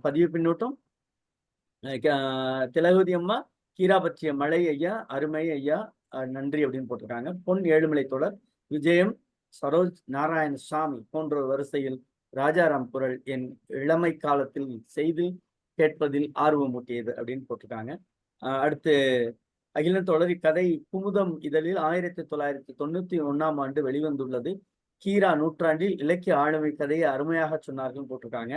பதிவு பின்னோட்டம். திலகவதி அம்மா கீரா பற்றிய மழை ஐயா, அருமை ஐயா, நன்றி அப்படின்னு போட்டிருக்காங்க. பொன் ஏழுமலை தோழர், விஜயம், சரோஜ் நாராயணசாமி போன்ற வரிசையில் ராஜாராம் குரல் என் இளமை காலத்தில் செய்து கேட்பதில் ஆர்வம் ஊட்டியது அப்படின்னு போட்டிருக்காங்க. அடுத்து அகில தோழர், இக்கதை குமுதம் இதழில் 1991ஆம் ஆண்டு வெளிவந்துள்ளது. கீரா நூற்றாண்டில் இலக்கிய ஆளுமை கதையை அருமையாக சொன்னார்கள் போட்டிருக்காங்க.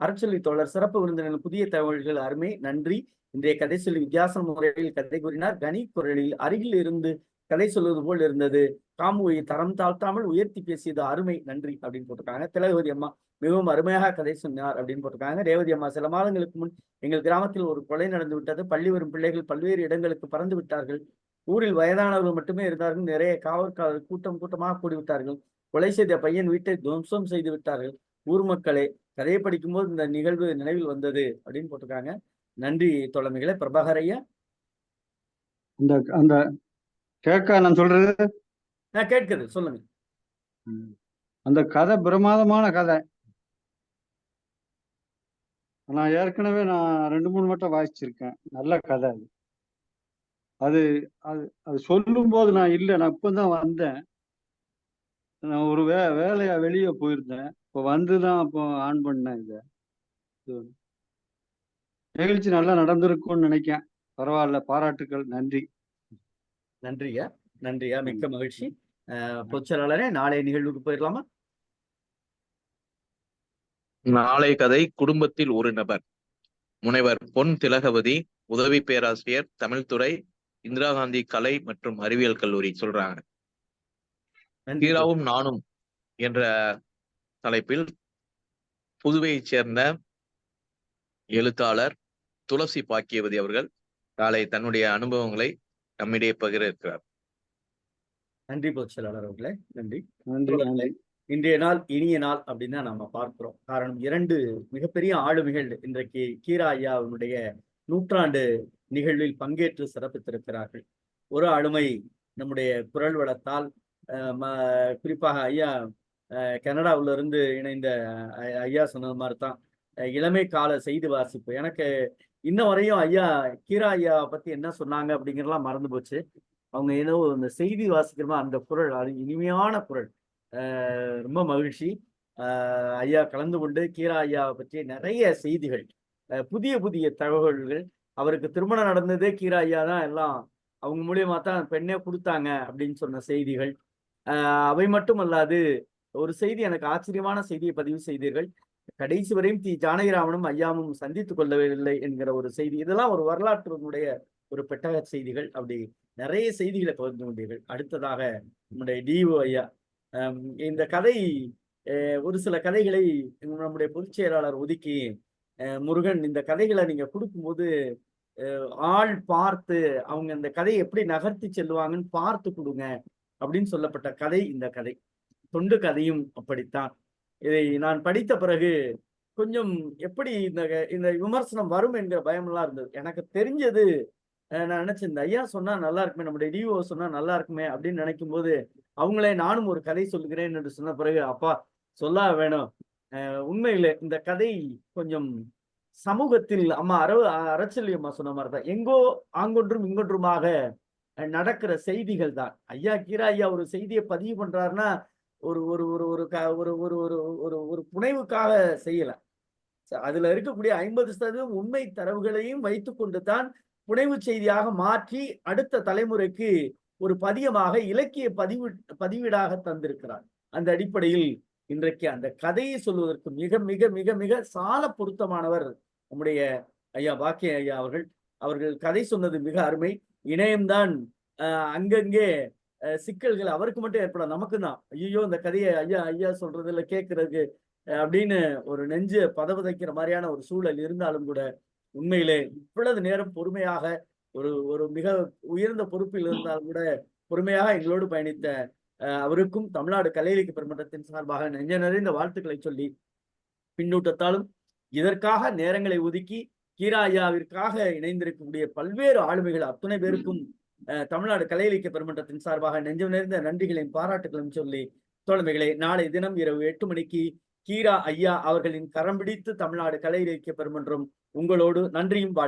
அறச்சொல்லி தோழர், சிறப்பு விருந்தினர் புதிய தகவல்கள் அருமை, நன்றி. இன்றைய கதை சொல்லி வித்தியாச முறையில் கதை கூறினார். கனி குரலில் அருகில் இருந்து கதை சொல்வது போல் இருந்தது. காமுவை தரம் தாழ்த்தாமல் உயர்த்தி பேசியது அருமை, நன்றி அப்படின்னு போட்டிருக்காங்க. திலகவதி அம்மா மிகவும் அருமையாக கதை சொன்னார் அப்படின்னு போட்டிருக்காங்க. ரேவதி அம்மா, சில மாதங்களுக்கு முன் எங்கள் கிராமத்தில் ஒரு கொலை நடந்து விட்டது. பள்ளி வரும் பிள்ளைகள் பல்வேறு இடங்களுக்கு பறந்து விட்டார்கள். ஊரில் வயதானவர்கள் மட்டுமே இருந்தார்கள். நிறைய காவல்காரர்கள் கூட்டமாக கூடிவிட்டார்கள். கொலை செய்த பையன் வீட்டை துவம்சம் செய்து விட்டார்கள். ஊர் மக்களே, கதையை படிக்கும்போது இந்த நிகழ்வு நினைவில் வந்தது அப்படின்னு போட்டிருக்காங்க. நன்றி தோழமைகளே. பிரபாகர் ஐயா, அந்த கேட்க நான் சொல்றது கேட்குது, சொல்லுங்க. அந்த கதை பிரமாதமான கதை. நான் ஏற்கனவே 2-3 மட்டும் வாசிச்சிருக்கேன். நல்ல கதை அது. அது அது சொல்லும் போது நான் இப்பதான் வந்தேன். நான் ஒரு வேலையா வெளியே போயிருந்தேன். இப்போ வந்துதான் அப்போ ஆன் பண்ணேன். இது நிகழ்ச்சி நல்லா நடந்திருக்கும்னு நினைக்கிறேன். பரவாயில்ல, பாராட்டுக்கள், நன்றி. நன்றியா, நன்றியா, மிக்க மகிழ்ச்சி. பொதுச்செயலாளரே, நாளைய நிகழ்வுக்கு போயிடலாமா? நாளை கதை குடும்பத்தில் ஒரு நபர். முனைவர் பொன் திலகவதி, உதவி பேராசிரியர், தமிழ்துறை, இந்திரா காந்தி கலை மற்றும் அறிவியல் கல்லூரி சொல்றாங்க. கீராவும் நானும் என்ற தலைப்பில் புதுவையைச் சேர்ந்த எழுத்தாளர் துளசி பாக்கியவதி அவர்கள் நாளை தன்னுடைய அனுபவங்களை நம்மிடையே பகிர இருக்கிறார். நன்றி பொதுச்செயலாளர் அவர்களே, நன்றி. இன்றைய நாள் இனிய நாள் அப்படின்னு தான் நம்ம பார்க்கிறோம். காரணம், 2 மிகப்பெரிய ஆளுமைகள் இன்றைக்கு கீரா ஐயாவுடைய நூற்றாண்டு நிகழ்வில் பங்கேற்று சிறப்பித்திருக்கிறார்கள். ஒரு ஆளுமை நம்முடைய குரல் வளத்தால், குறிப்பாக ஐயா கனடாவில இருந்து இணைந்த ஐயா சொன்னது மாதிரி தான் இளமை கால செய்தி வாசிப்பு. எனக்கு இன்ன வரையும் ஐயா கீரா ஐயா பத்தி என்ன சொன்னாங்க அப்படிங்கிறதெல்லாம் மறந்து போச்சு. அவங்க ஏதோ இந்த செய்தி வாசிக்கிறமா அந்த குரல், அது இனிமையான குரல். ரொம்ப மகிழ்ச்சி. ஐயா கலந்து கொண்டு கீரா ஐயாவை பற்றி நிறைய செய்திகள், புதிய புதிய தகவல்கள். அவருக்கு திருமணம் நடந்ததே கீரா ஐயா தான், எல்லாம் அவங்க மூலியமா தான் பெண்ணே கொடுத்தாங்க அப்படின்னு சொன்ன செய்திகள். அவை மட்டும் அல்லாது ஒரு செய்தி, எனக்கு ஆச்சரியமான செய்தியை பதிவு செய்தீர்கள். கடைசி வரையும் ஜானகிராமனும் ஐயாவும் சந்தித்துக் கொள்ளவில்லை என்கிற ஒரு செய்தி. இதெல்லாம் ஒரு வரலாற்றினுடைய ஒரு பெட்டக செய்திகள். அப்படி நிறைய செய்திகளை பகிர்ந்து கொண்டீர்கள். அடுத்ததாக நம்முடைய டிஓ ஐயா, இந்த கதை, ஒரு சில கதைகளை நம்முடைய பொதுச் செயலாளர் ஒதுக்கி, முருகன் இந்த கதைகளை நீங்க கொடுக்கும்போது ஆள் பார்த்து அவங்க இந்த கதையை எப்படி நகர்த்தி செல்லுவாங்கன்னு பார்த்து கொடுங்க அப்படின்னு சொல்லப்பட்ட கதை இந்த கதை. தொண்டு கதையும் அப்படித்தான். இதை நான் படித்த பிறகு கொஞ்சம் எப்படி இந்த விமர்சனம் வரும் என்கிற பயமெல்லாம் இருந்தது. எனக்கு தெரிஞ்சது, நான் நினைச்சேன் இந்த ஐயா சொன்னா நல்லா இருக்குமே, நம்முடைய டிஓ சொன்னா நல்லா இருக்குமே அப்படின்னு நினைக்கும் போது, அவங்களே நானும் ஒரு கதை சொல்லுகிறேன் என்று சொன்ன பிறகு, அப்பா சொல்ல வேணும். உண்மையிலே இந்த கதை கொஞ்சம் சமூகத்தில் அம்மா அறச்சொல்லி அம்மா சொன்ன மாதிரிதான், எங்கோ ஆங்கொன்றும் இங்கொன்றுமாக நடக்கிற செய்திகள் தான். ஐயா கீரா ஐயா ஒரு செய்தியை பதிவு பண்றாருன்னா ஒரு ஒரு ஒரு ஒரு ஒரு ஒரு ஒரு ஒரு புனைவுக்காக செய்யல. அதுல இருக்கக்கூடிய 50% உண்மை தரவுகளையும் வைத்துக் கொண்டு தான் புனைவு செய்தியாக மாற்றி அடுத்த தலைமுறைக்கு ஒரு பதியமாக இலக்கிய பதிவீடாக தந்திருக்கிறார். அந்த அடிப்படையில் இன்றைக்கு அந்த கதையை சொல்வதற்கு மிக மிக மிக மிக சால பொருத்தமானவர் நம்முடைய ஐயா பாக்கிய ஐயா அவர்கள். அவர்கள் கதை சொன்னது மிக அருமை. இணையம்தான் அங்கங்கே சிக்கல்கள் அவருக்கு மட்டும் ஏற்படும், நமக்கு தான். ஐயோ இந்த கதையை ஐயா ஐயா சொல்றதுல கேட்கறதுக்கு அப்படின்னு ஒரு நெஞ்சு பதவதைக்கிற மாதிரியான ஒரு சூழல் இருந்தாலும் கூட, உண்மையிலே இவ்வளவு நேரம் பொறுமையாக ஒரு மிக உயர்ந்த பொறுப்பில் இருந்தாலும் கூட பொறுமையாக எங்களோடு பயணித்த அவருக்கும் தமிழ்நாடு கலை இலக்கிய பெருமன்றத்தின் சார்பாக நெஞ்ச நிறைந்த வாழ்த்துக்களை சொல்லி, பின்னூட்டத்தாலும் இதற்காக நேரங்களை ஒதுக்கி கீரா ஐயாவிற்காக இணைந்திருக்கக்கூடிய பல்வேறு ஆளுமைகள் அத்துணை பேருக்கும் தமிழ்நாடு கலை இலக்கிய பெருமன்றத்தின் சார்பாக நெஞ்சம் நிறைந்த நன்றிகளையும் பாராட்டுகளையும் சொல்லி, தோழமைகளை நாளை தினம் இரவு 8 மணிக்கு கீரா ஐயா அவர்களின் கரம் பிடித்து தமிழ்நாடு கலை இலக்கிய பெருமன்றம் உங்களோடு நன்றியும்